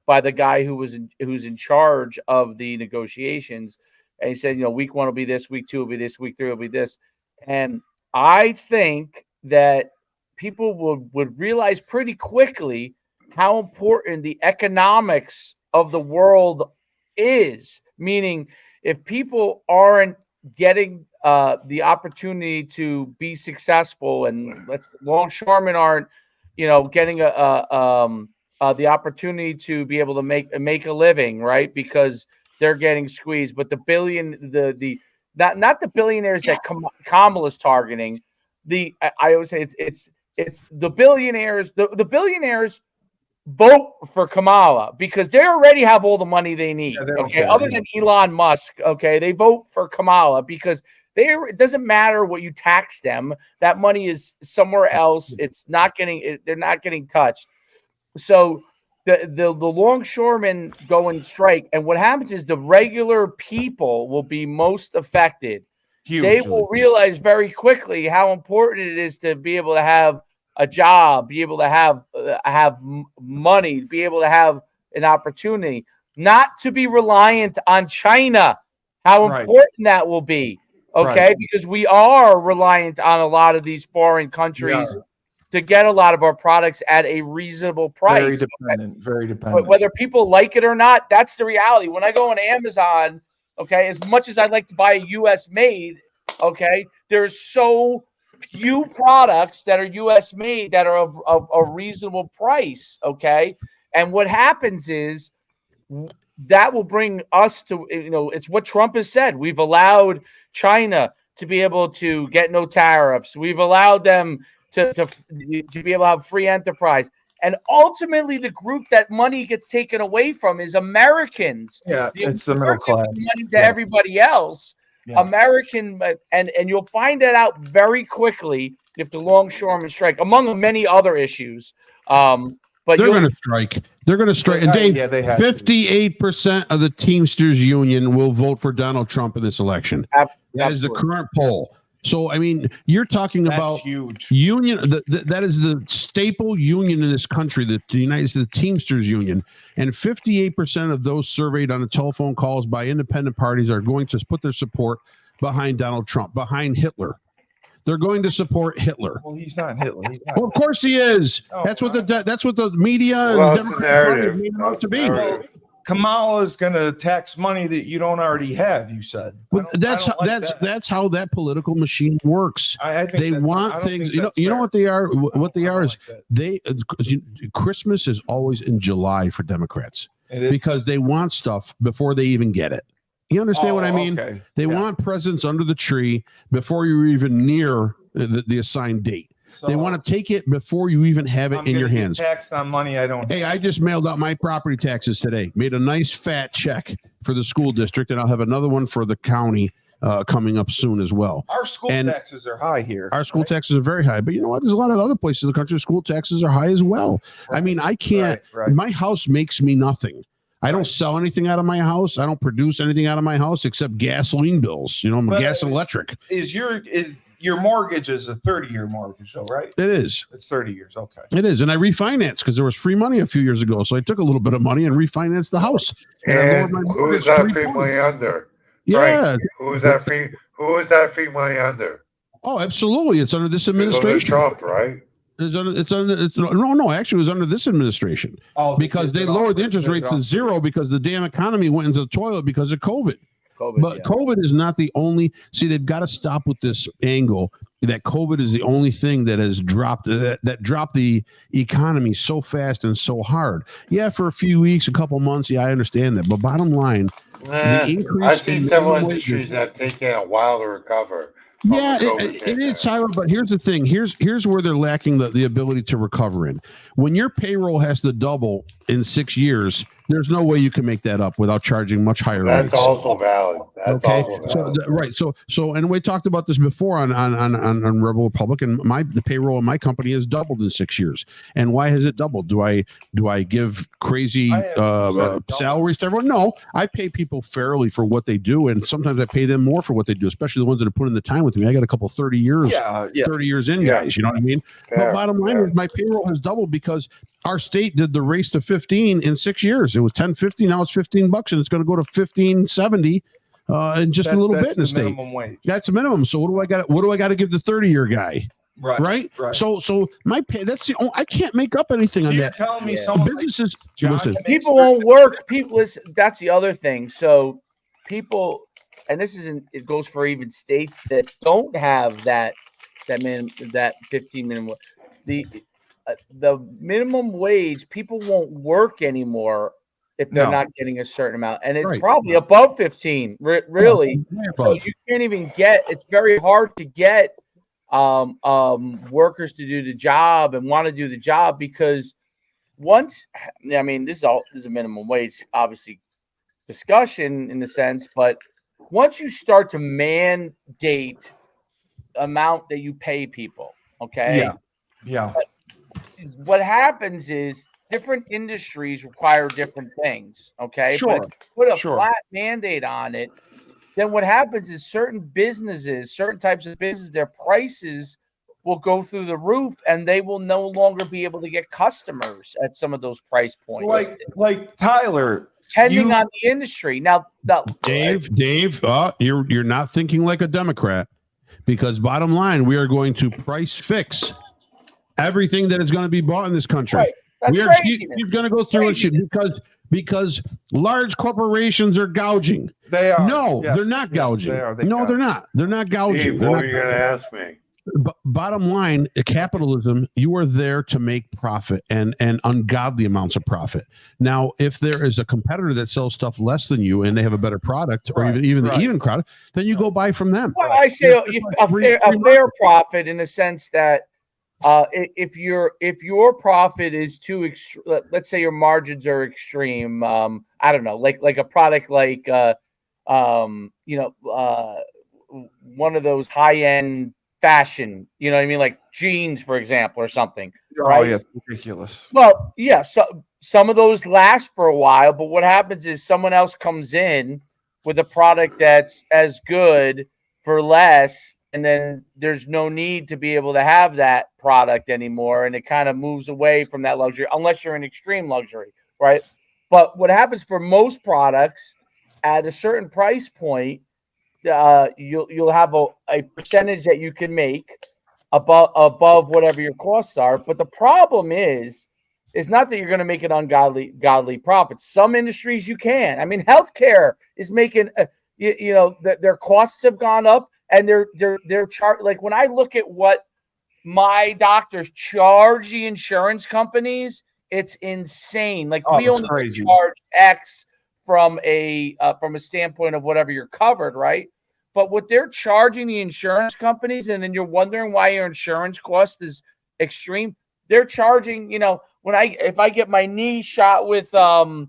by the guy who's in charge of the negotiations. And he said, week 1 will be this, week 2 will be this, week 3 will be this. And I think that people would realize pretty quickly how important the economics of the world is. Meaning, if people aren't getting the opportunity to be successful, and longshoremen aren't, getting the opportunity to be able to make a living, right? Because they're getting squeezed. But not the billionaires that Kamala's targeting, I always say it's the billionaires. The billionaires vote for Kamala because they already have all the money they need. Okay, other than Elon Musk. Okay, they vote for Kamala because it doesn't matter what you tax them. That money is somewhere else. It's not getting. They're not getting touched. So the longshoremen go and strike, and what happens is the regular people will be most affected. Hugely. They will realize very quickly how important it is to be able to have a job, be able to have money, be able to have an opportunity, not to be reliant on China. How important that will be, okay? Because we are reliant on a lot of these foreign countries to get a lot of our products at a reasonable price. Very dependent. But whether people like it or not, that's the reality. When I go on Amazon, okay, as much as I'd like to buy a U.S. made, okay, there's so few products that are U.S. made that are of a reasonable price, okay? And what happens is that will bring us to, it's what Trump has said. We've allowed China to be able to get no tariffs. We've allowed them to be able to have free enterprise. And ultimately, the group that money gets taken away from is Americans. Yeah, it's the middle class. Money to everybody else. Yeah. American, and you'll find that out very quickly if the longshoremen strike, among many other issues. But they're going to strike. They're going to strike. And Dave, 58% of the Teamsters Union will vote for Donald Trump in this election. That is the current poll. So, I mean, you're talking about huge union. That is the staple union in this country, the United States Teamsters Union. And 58% of those surveyed on the telephone calls by independent parties are going to put their support behind Donald Trump, behind Hitler. They're going to support Hitler. Well, he's not Hitler. He's not. Well, of course he is. That's what the media and Democrats made him out to be. Kamala's going to tax money that you don't already have. You said. Well, that's how that political machine works. I think they want things. You know what they are. What they are is Christmas is always in July for Democrats because they want stuff before they even get it. You understand what I mean? Okay. They want presents under the tree before you're even near the assigned date. So they want to take it before you even have it in your hands. Taxed on money I don't. Hey, I just mailed out my property taxes today. Made a nice fat check for the school district, and I'll have another one for the county coming up soon as well. Our school taxes are high here. Our school taxes are very high, but you know what? There's a lot of other places in the country school taxes are high as well. Right. I mean, I can't. My house makes me nothing. I don't sell anything out of my house. I don't produce anything out of my house except gasoline bills. I'm gas and electric. Is your mortgage is a 30-year mortgage, though, right? It is. It's 30 years. Okay. It is. And I refinanced because there was free money a few years ago. So I took a little bit of money and refinanced the house. And who is that free money under? Yeah. Right. Who is that free money under? Oh, absolutely. It's under this administration. Trump, right? No, actually it was under this administration because they lowered the interest rate to zero because the damn economy went into the toilet because of COVID. COVID is not the only. See, they've got to stop with this angle that COVID is the only thing that has dropped that dropped the economy so fast and so hard. Yeah, for a few weeks, a couple months. Yeah, I understand that. But bottom line, the increase. I've seen several industries that have taken a while to recover. Yeah, it is, Tyler, but here's the thing. Here's where they're lacking the ability to recover in. When your payroll has to double in 6 years, there's no way you can make that up without charging much higher rates. That's also valid. So and we talked about this before on Rebel Republic, and the payroll in my company has doubled in 6 years. And why has it doubled? Do I give crazy salaries to everyone? No, I pay people fairly for what they do, and sometimes I pay them more for what they do, especially the ones that have put in the time with me. I got a couple 30 years in, guys. You know what I mean? But bottom line is my payroll has doubled because our state did the race to 15 in 6 years. It was $10.50, now it's $15, and it's going to go to $15.70 in just a little bit in the state. Minimum wage. That's a minimum. So what do I got to give the 30-year guy? Right. So my pay. That's the only. I can't make up anything on that. Tell me, some businesses. People won't work. People. Listen, that's the other thing. So people, and this isn't. It goes for even states that don't have that 15 minimum. The minimum wage, people won't work anymore if they're not getting a certain amount, and it's probably above 15. Really, so you can't even get. It's very hard to get workers to do the job and want to do the job, because once, I mean, this is a minimum wage, obviously, discussion in the sense, but once you start to mandate amount that you pay people, okay? Yeah. What happens is different industries require different things, okay? Sure. But if you put a Sure. flat mandate on it, then what happens is certain types of business, their prices will go through the roof, and they will no longer be able to get customers at some of those price points. Like Tyler, Depending on the industry. Now, Dave, you're not thinking like a Democrat, because bottom line, we are going to price fix everything that is going to be bought in this country. Right. That's crazy. He's going to go through it because large corporations are gouging. They are. No, Yes. they're not gouging. They are. They're not. They're not gouging. Steve, what were you going to ask me? Bottom line, capitalism, you are there to make profit and ungodly amounts of profit. Now, if there is a competitor that sells stuff less than you and they have a better product, or even the even product, then you go buy from them. Well, I say a fair profit in the sense that if your profit is too extreme, let's say your margins are extreme. I don't know, like a product like one of those high end fashion, you know what I mean, like jeans, for example, or something. Right? Oh yeah, ridiculous. Well, yeah, so some of those last for a while, but what happens is someone else comes in with a product that's as good for less, and then there's no need to be able to have that product anymore, and it kind of moves away from that luxury, unless you're in extreme luxury, right? But what happens for most products at a certain price point, you'll have a percentage that you can make above whatever your costs are. But the problem is not that you're going to make an ungodly profit. Some industries you can. I mean, healthcare is making their costs have gone up, and they're like when I look at what my doctors charge the insurance companies, it's insane. Like we only charge X from a standpoint of whatever you're covered, right? But what they're charging the insurance companies, and then you're wondering why your insurance cost is extreme. They're charging, if I get my knee shot with cortisone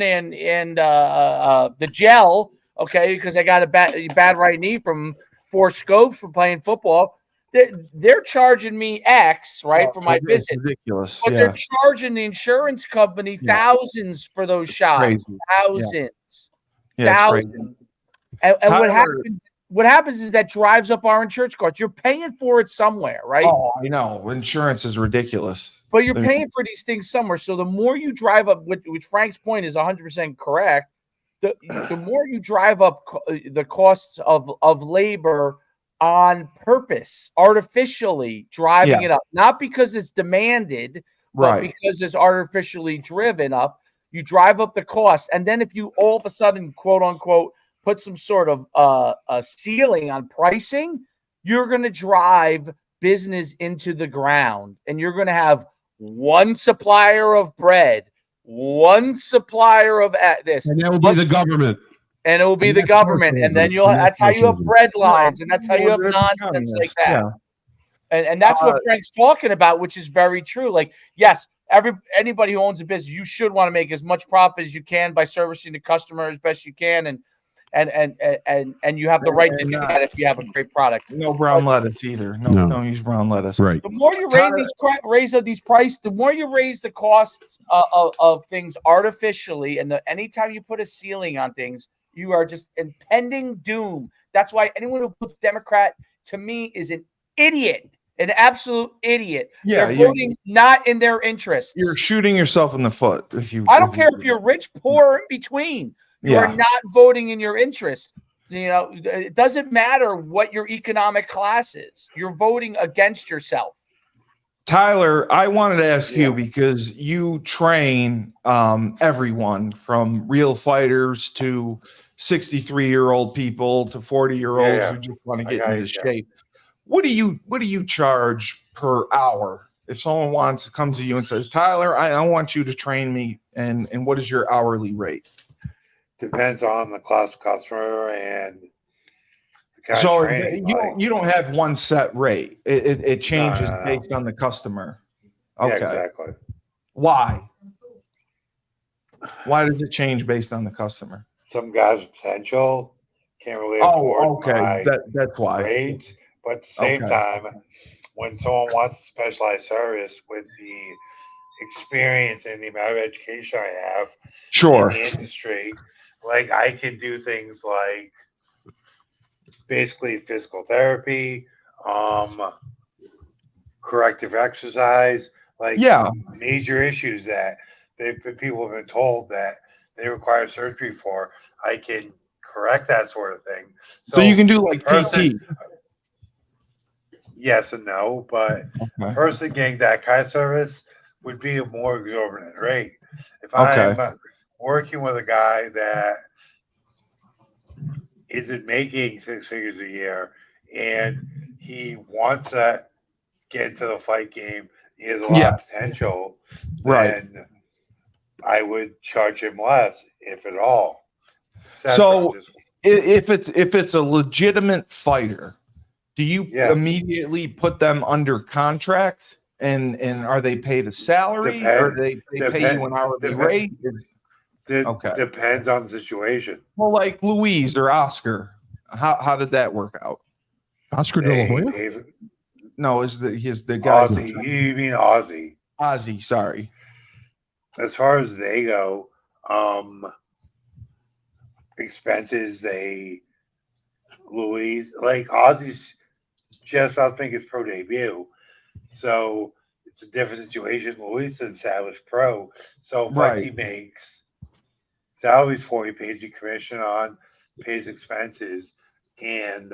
and the gel, okay, because I got a bad right knee from 4 scopes from playing football. They're charging me X, right, for my visit. Ridiculous. But they're charging the insurance company thousands for those shots. Thousands. Thousands. And what happens is that drives up our insurance costs. You're paying for it somewhere, right? Oh, I know. Insurance is ridiculous. But you're paying for these things somewhere. So the more you drive up, which Frank's point is 100% correct, the more you drive up the costs of labor on purpose, artificially driving it up, not because it's demanded, but because it's artificially driven up. You drive up the cost, and then if you all of a sudden, quote unquote, put some sort of a ceiling on pricing, you're going to drive business into the ground, and you're going to have one supplier of bread, one supplier of this, and that will be the government. And it will be the government, and then that's how you have bread lines, and that's how you have nonsense like that. And that's what Frank's talking about, which is very true. Like, yes, anybody who owns a business, you should want to make as much profit as you can by servicing the customer as best you can, and you have the right to do that if you have a great product. No brown lettuce either. No, don't use brown lettuce. Right. The more you raise these prices, the more you raise the costs of things artificially, and anytime you put a ceiling on things, you are just impending doom. That's why anyone who puts Democrat, to me, is an idiot. An absolute idiot. Yeah, they're voting not in their interest. You're shooting yourself in the foot I don't care if you're rich, poor, or in between. You are not voting in your interest. It doesn't matter what your economic class is. You're voting against yourself. Tyler, I wanted to ask you, because you train everyone from real fighters to 63-year-old people to 40-year-olds who just want to get into shape. What do you charge per hour? If someone comes to you and says, Tyler, I want you to train me, and what is your hourly rate? Depends on the class of customer and the kind So of training. you don't have one set rate. It changes No. based on the customer. Yeah, Okay. exactly. Why? Why does it change based on the customer? Some guys with potential can't really Oh, afford okay. my That's why. rates, but at the same Okay. time, when someone wants specialized service with the experience and the amount of education I have in Sure. the industry, like I can do things like basically physical therapy, corrective exercise, like Yeah. major issues that people have been told that they require surgery for. I can correct that sort of thing. So you can do like person, PT. yes and no, but Okay. person getting that kind of service would be a more exorbitant rate. If Okay. I'm working with a guy that isn't making 6 figures a year and he wants to get into the fight game, he has a lot Yeah. of potential, Right. then I would charge him less, if at all. So if it's a legitimate fighter, do you Yeah. immediately put them under contract and are they paid a salary or they pay you an hourly rate? Okay. Depends on the situation. Well, like Louise or Oscar, how did that work out? Oscar De La Hoya? No, he's the guy. Aussie. You mean Aussie? Ozzy, sorry. As far as they go, expenses, Louise, like Aussie's just I think it's pro debut, so it's a different situation. Louise is an established pro, so fights he makes, salaries for, he pays you commission on, pays expenses, and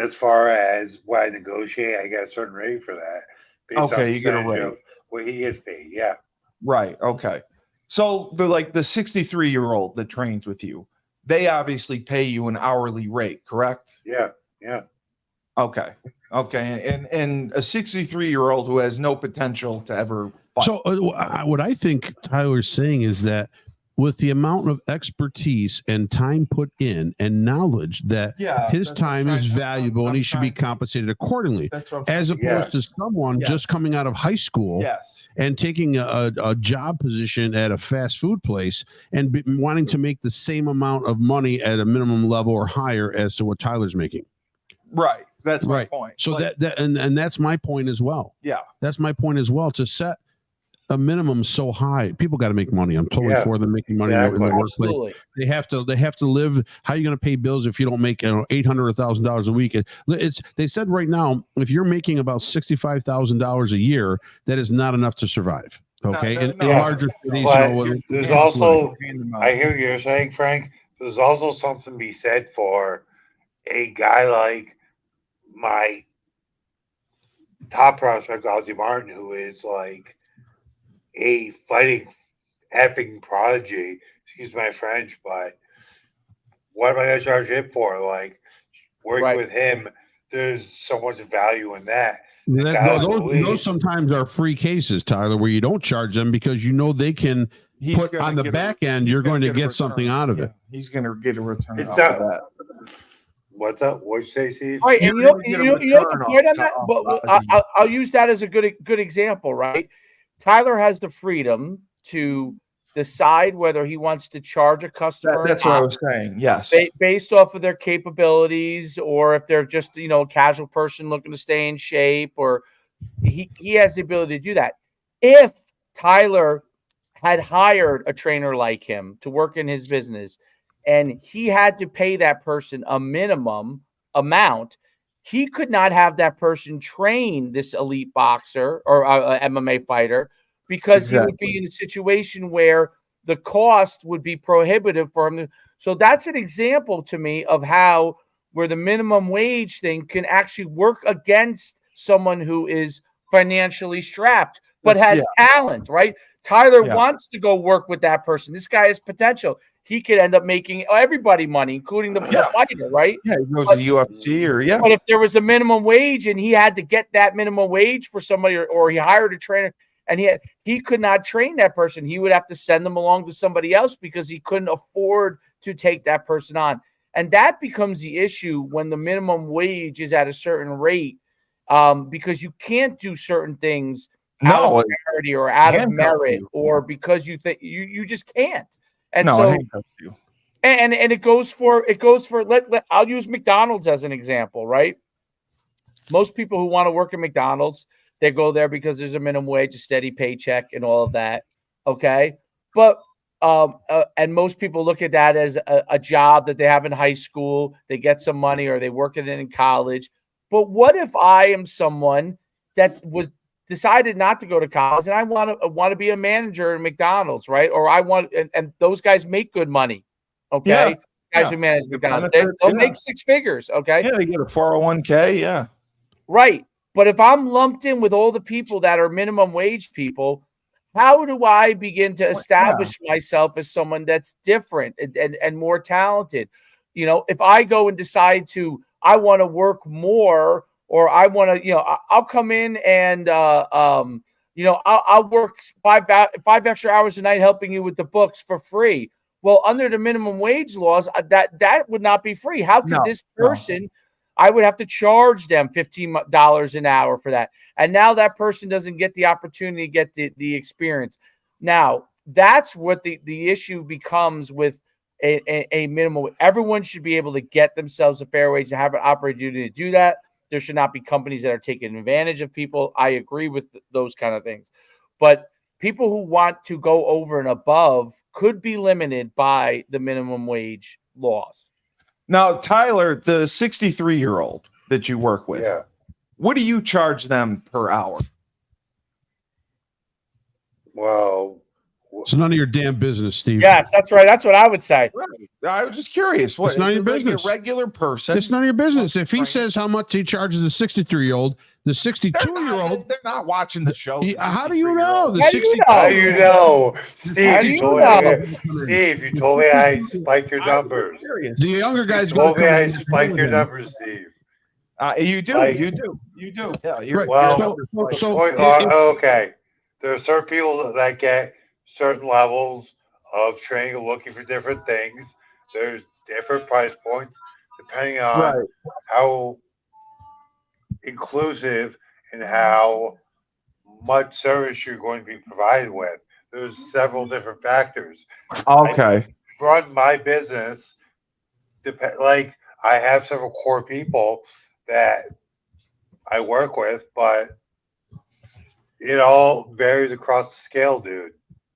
as far as what I negotiate, I get a certain rate for that. Based on You get a rate of what he gets paid. Yeah. Right. Okay. So the 63-year-old that trains with you, they obviously pay you an hourly rate, correct? Yeah. Yeah. Okay. Okay. And a 63-year-old who has no potential to ever fight. So what I think Tyler's saying is that with the amount of expertise and time put in and knowledge that his time is valuable and he should be compensated accordingly, as opposed to someone just coming out of high school and taking a job position at a fast food place and wanting to make the same amount of money at a minimum level or higher as to what Tyler's making. Right. That's my point. So and that's my point as well. Yeah. That's my point as well, to set a minimum so high. People got to make money. I'm totally for them making money in the workplace. Absolutely. They have to live. How are you going to pay bills if you don't make $800 or $1,000 a week? They said right now, if you're making about $65,000 a year, that is not enough to survive. Okay, in larger cities, there's also, I hear what you're saying, Frank. There's also something to be said for a guy like my top prospect, Ozzy Martin, who is like a fighting effing prodigy. Excuse my French, but what am I going to charge him for? Like working with him, there's so much value in that. Those sometimes are free cases, Tyler, where you don't charge them because they can put on the back end. You're going to get something out of it. He's going to get a return off of that. What's up? What'd you say, Steve? Right, and you know the point on that. But I'll use that as a good example, right? Tyler has the freedom to decide whether he wants to charge a customer. That's what I was saying. Yes, based off of their capabilities, or if they're just a casual person looking to stay in shape, or he has the ability to do that. If Tyler had hired a trainer like him to work in his business, and he had to pay that person a minimum amount, he could not have that person train this elite boxer or MMA fighter, because he would be in a situation where the cost would be prohibitive for him. So that's an example to me of how where the minimum wage thing can actually work against someone who is financially strapped but has talent, right? Tyler wants to go work with that person. This guy has potential. He could end up making everybody money, including the fighter, right? Yeah, he goes to UFC But if there was a minimum wage and he had to get that minimum wage for somebody, or he hired a trainer and he could not train that person, he would have to send them along to somebody else because he couldn't afford to take that person on. And that becomes the issue when the minimum wage is at a certain rate, because you can't do certain things out of charity or out of merit, or because you think you just can't. And so it handcuffs you. And it goes for I'll use McDonald's as an example, right? Most people who want to work at McDonald's, they go there because there's a minimum wage, a steady paycheck, and all of that. Okay. But and most people look at that as a job that they have in high school, they get some money, or they work it in college. But what if I am someone that was decided not to go to college and I want to be a manager in McDonald's, right? Or I want, and those guys make good money. Okay. Guys who manage McDonald's, they'll make six figures. Okay. Yeah, they get a 401k. Yeah. Right. But if I'm lumped in with all the people that are minimum wage people, how do I begin to establish myself as someone that's different and more talented? You know, if I go and decide I want to work more, or I want to, I'll come in and, I'll work five extra hours a night helping you with the books for free. Well, under the minimum wage laws, that would not be free. How could this person? I would have to charge them $15 an hour for that. And now that person doesn't get the opportunity to get the experience. Now, that's what the issue becomes with a minimum. Everyone should be able to get themselves a fair wage and have an opportunity to do that. There should not be companies that are taking advantage of people. I agree with those kind of things. But people who want to go over and above could be limited by the minimum wage laws. Now, Tyler, the 63-year-old that you work with, what do you charge them per hour? Well, it's none of your damn business, Steve. Yes, that's right. That's what I would say. I was just curious. What? It's none of your business. A regular person. It's none of your business. If he says how much he charges the 63-year-old, the 62-year-old, they're not watching the show. How do you know? How do you know? Steve, you told me I spike your numbers. The younger guys told me I spike your numbers, Steve. You do. Yeah. Right. Well, okay. There are certain people that get certain levels of training and looking for different things. There's different price points depending on how inclusive and how much service you're going to be provided with. There's several different factors. Okay. I run my business, like I have several core people that I work with, but it all varies across the scale, dude.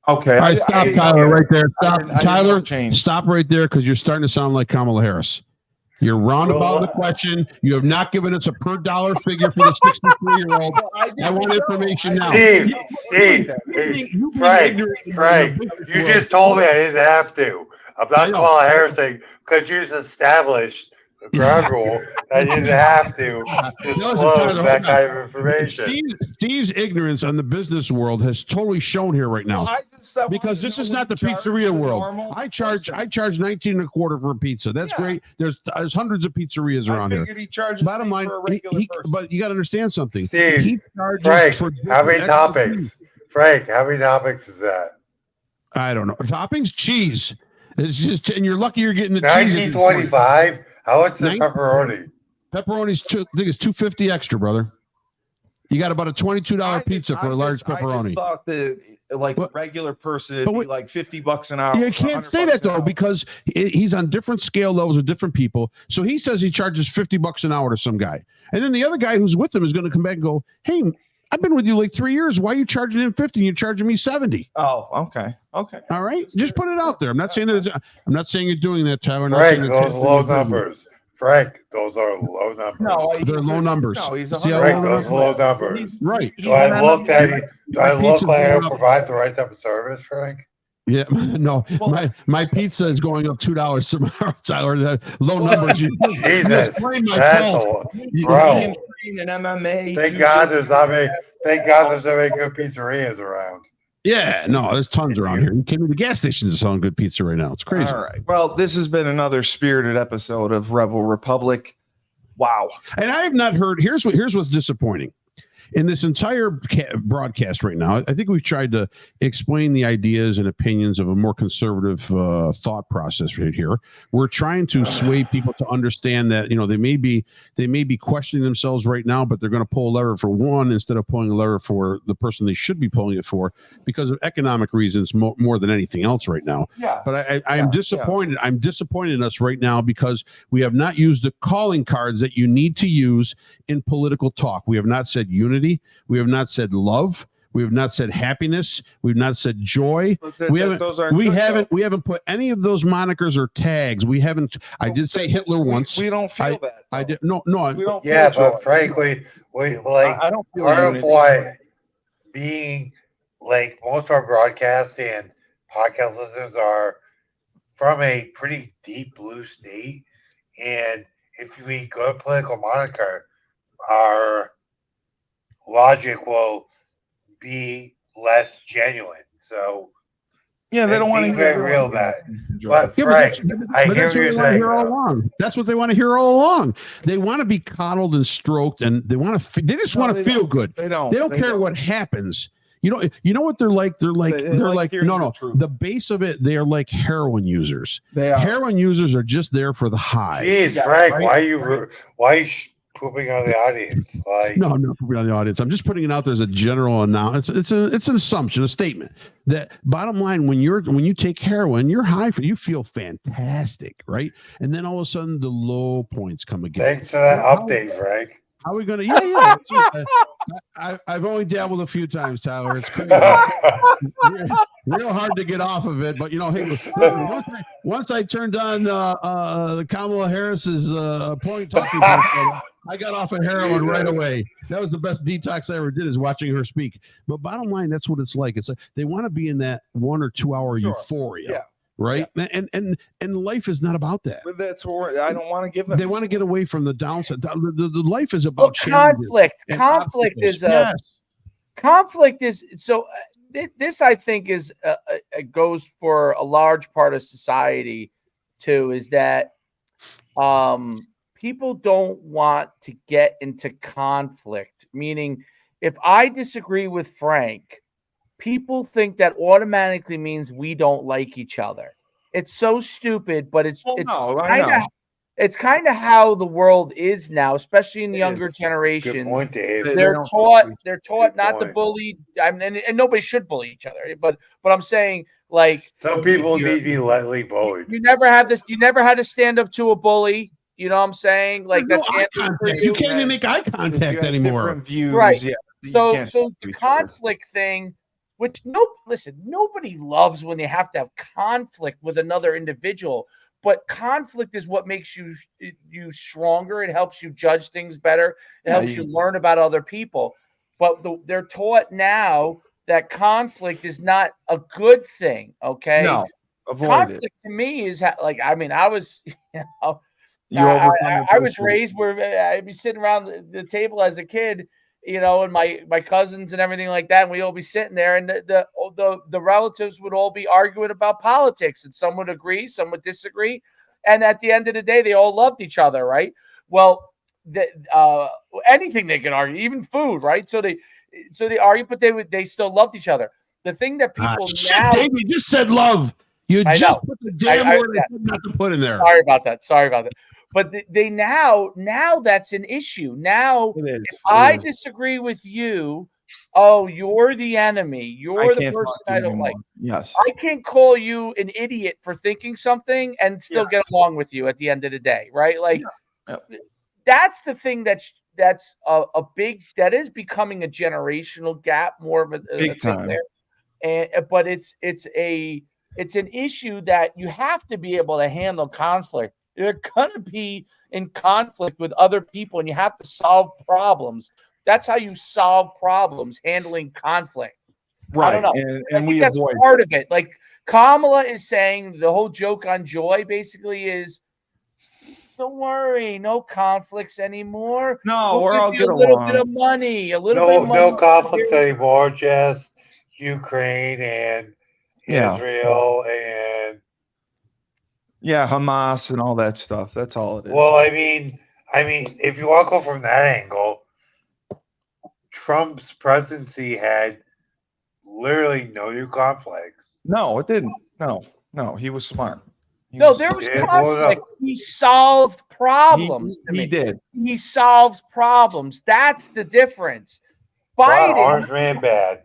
Okay. All right, stop, Tyler, right there. Stop, Tyler. Stop right there, because you're starting to sound like Kamala Harris. You're roundabout the question. You have not given us a per dollar figure for the 63-year-old. I want information now. Steve, Frank, you just told me I didn't have to. I'm not Kamala Harris saying, because you just established the ground rule that you didn't have to disclose that kind of information. Steve's ignorance on the business world has totally shown here right now. Because this is not the pizzeria world. I charge 19 and a quarter for a pizza. That's great. There's hundreds of pizzerias around here. Bottom line, but you got to understand something. Steve, he charges Frank, for how many topics? Frank, how many topics is that? I don't know. Toppings, cheese. It's just, and you're lucky you're getting the 1925. How much is the pepperoni? Pepperoni's I think it's $2.50 extra, brother. You got about a $22 pizza for a large pepperoni. I just thought that regular person it'd be like $50 an hour. You can't say that though, because he's on different scale levels with different people. So he says he charges $50 an hour to some guy, and then the other guy who's with him is going to come back and go, "Hey, I've been with you like 3 years. Why are you charging him 50 and you're charging me 70?" Oh, okay. All right, just put it out there. I'm not saying that. I'm not saying you're doing that, Tyler. Frank, those low numbers. Frank, those are low numbers. No, they're low numbers. No, he's Frank, those are low numbers. Right. Do I look like I provide the right type of service, Frank? Yeah, no. My pizza is going up $2 tomorrow, Tyler. The low numbers. Jesus, bro. In MMA. Thank God there's not many good pizzerias around. Yeah, no, there's tons around here. You came to the gas stations are selling good pizza right now. It's crazy. All right. Well, this has been another spirited episode of Rebel Republic. Wow. And I have not heard. Here's what's disappointing. in this entire broadcast right now, I think we've tried to explain the ideas and opinions of a more conservative thought process right here. We're trying to sway people to understand that, you know, they may be questioning themselves right now, but they're going to pull a lever for one instead of pulling a lever for the person they should be pulling it for because of economic reasons more than anything else right now. Yeah. But I'm disappointed. Yeah. I'm disappointed in us right now because we have not used the calling cards that you need to use in political talk. We have not said unity. We have not said love. We have not said happiness. We've not said joy. We haven't put any of those monikers or tags. We haven't. I did say Hitler once. We don't feel that. I did. No. We don't feel Yeah, joy. but frankly, like I don't feel part of unity. why being like most of our broadcasts and podcast listeners are from a pretty deep blue state, and if we go to political moniker, our logic will be less genuine. So yeah, they don't want to hear very real about it. But Yeah, Frank, I but hear that's what what you're they want to saying. hear all along. That's what they want to hear all along. They want to be coddled and stroked, and they want to. They just want to feel good. They don't. They don't care what happens. You know what they're like. They're like no. The base of it, they are like heroin users. They are. Heroin users are just there for the high. Jeez, Frank, right? Why are you pooping on the audience? Like, no, I'm not pooping on the audience. I'm just putting it out there as a general announcement. It's an assumption, a statement that bottom line, when you take heroin, you're high you feel fantastic, right? And then all of a sudden the low points come again. Thanks for that update, Frank. How are we gonna? Yeah. I've only dabbled a few times, Tyler. It's crazy. real hard to get off of it, but you know, hey, once I turned on the Kamala Harris's point talking, I got off of heroin right away. That was the best detox I ever did, is watching her speak. But bottom line, that's what it's like. It's like they want to be in that 1 or 2 hour euphoria. Yeah. Right. Yeah. And life is not about that. But that's where I don't want to give them. They want to get away from the downside. The life is about conflict. Conflict is so. This I think is goes for a large part of society too. Is that people don't want to get into conflict. Meaning, if I disagree with Frank, people think that automatically means we don't like each other. It's so stupid, but it's kind of how the world is now, especially in the younger generations. Good point, Dave. They're taught not to bully. And nobody should bully each other. But I'm saying, like, some people need to be lightly bullied. You never had to stand up to a bully. You know what I'm saying? Like, that's you can't even make eye contact anymore. Views, right? Yeah, so the conflict thing. Which nobody loves when they have to have conflict with another individual. But conflict is what makes you stronger. It helps you judge things better. It helps you learn about other people. But they're taught now that conflict is not a good thing. Okay, no, avoid conflict it. to me is like, I mean, I was, I was raised where I'd be sitting around the table as a kid, you know, and my cousins and everything like that, and we'd all be sitting there, and the relatives would all be arguing about politics, and some would agree, some would disagree, and at the end of the day, they all loved each other, right? Well, anything they could argue, even food, right? So they argue, but they still loved each other. The thing that people now, Dave, you just said love. You just put the damn word not to put in there. Sorry about that. But they now that's an issue. Now, if I disagree with you, you're the enemy. You're the person I don't like. Yes. I can't call you an idiot for thinking something and still get along with you at the end of the day, right? Like, that's the thing that is becoming a generational gap, more of a big time there. But it's an issue that you have to be able to handle conflict. You're going to be in conflict with other people, and you have to solve problems. That's how you solve problems, handling conflict. Right. I don't know. And we that's avoid part of it. Like, Kamala is saying, the whole joke on Joy basically is, don't worry, no conflicts anymore. No, we're all good. A little bit of money, no conflicts anymore. Just Ukraine and Israel and Hamas and all that stuff. That's all it is. Well, I mean, if you want to go from that angle, Trump's presidency had literally no new conflicts. No, it didn't. No, he was smart. No, there was Yeah, well, conflict. no. He solved problems. to He me. did. He solves problems. That's the difference. Orange Biden, Man bad.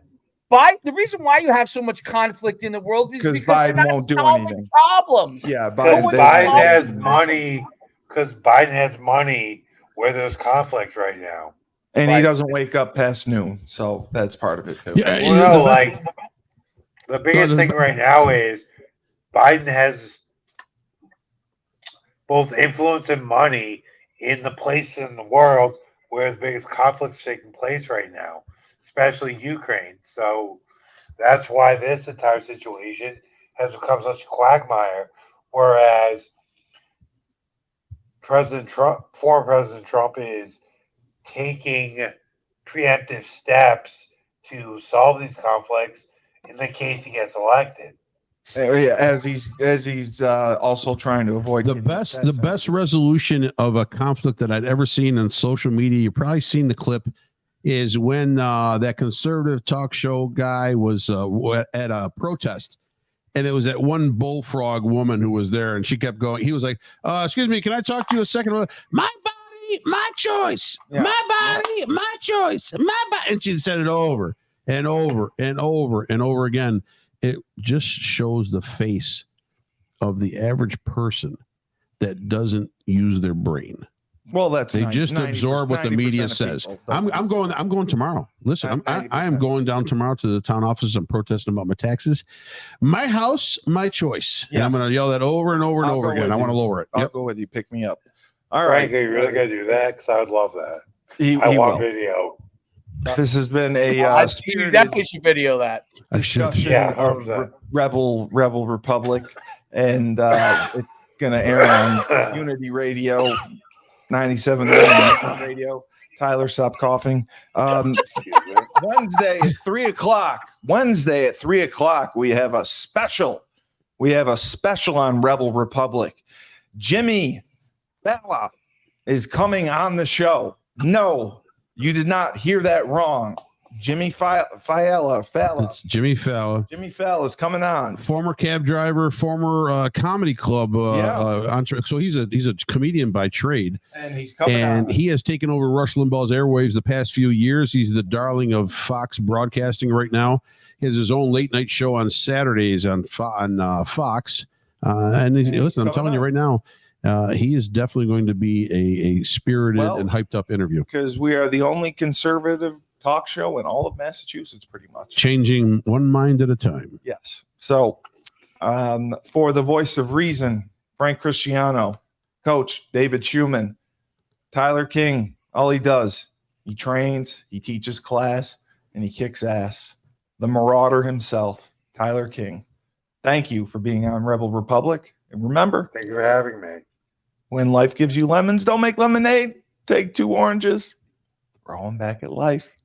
the reason why you have so much conflict in the world is 'Cause because Biden they're not won't do solving anything. problems. Yeah, Because one's Biden solving has problems. money. Because Biden has money where there's conflict right now. And he Right. doesn't wake up past noon, so that's part of it too. Yeah, Well, no, like the biggest thing right now is Biden has both influence and money in the place in the world where the biggest conflict's taking place right now, especially Ukraine. So that's why this entire situation has become such a quagmire. Whereas former President Trump, is taking preemptive steps to solve these conflicts in the case he gets elected. As he's also trying to avoid the best resolution of a conflict that I'd ever seen on social media. You've probably seen the clip. Is when that conservative talk show guy was at a protest, and it was that one bullfrog woman who was there, and she kept going. He was like, "Excuse me, can I talk to you a second? My body, my choice. Yeah. My body, my choice. My body." And she said it over and over and over and over again. It just shows the face of the average person that doesn't use their brain. Well, that's They just absorb what the media 90% of says. people. I'm going tomorrow. Listen, I am 90%. going down tomorrow to the town office. I'm protesting about my taxes. My house, my choice. And Yeah. I'm going to yell that over and over and I'll over go again. with I want to you. lower it. I'll Yep. go with you. Pick me up. All Frank, right. are you really gonna do that? Because I would love that. He I want will. video. This has been a You spirited definitely should video that. I should. discussion Yeah, of 100%. Rebel Republic, and it's going to air on Unity Radio, 97.9 Radio. Tyler, stop coughing. Excuse me. Wednesday at 3:00. Wednesday at 3:00, we have a special. We have a special on Rebel Republic. Jimmy Fallon is coming on the show. No, you did not hear that wrong. Jimmy Fallon. It's Jimmy Fallon, Jimmy Fallon is coming on. former cab driver, former comedy club. So he's a comedian by trade. And he's coming And on. he has taken over Rush Limbaugh's airwaves the past few years. He's the darling of Fox Broadcasting right now. He has his own late night show on Saturdays on Fox. Listen, I'm telling you right now, he is definitely going to be a spirited and hyped up interview. Because we are the only conservative talk show in all of Massachusetts, pretty much. Changing one mind at a time. Yes. So for the voice of reason, Frank Cristiano, Coach David Schuman, Tyler King, all he does, he trains, he teaches class, and he kicks ass. The Marauder himself, Tyler King. Thank you for being on Rebel Republic. And remember, Thank you for having me. when life gives you lemons, don't make lemonade. Take 2 oranges. Throw them back at life.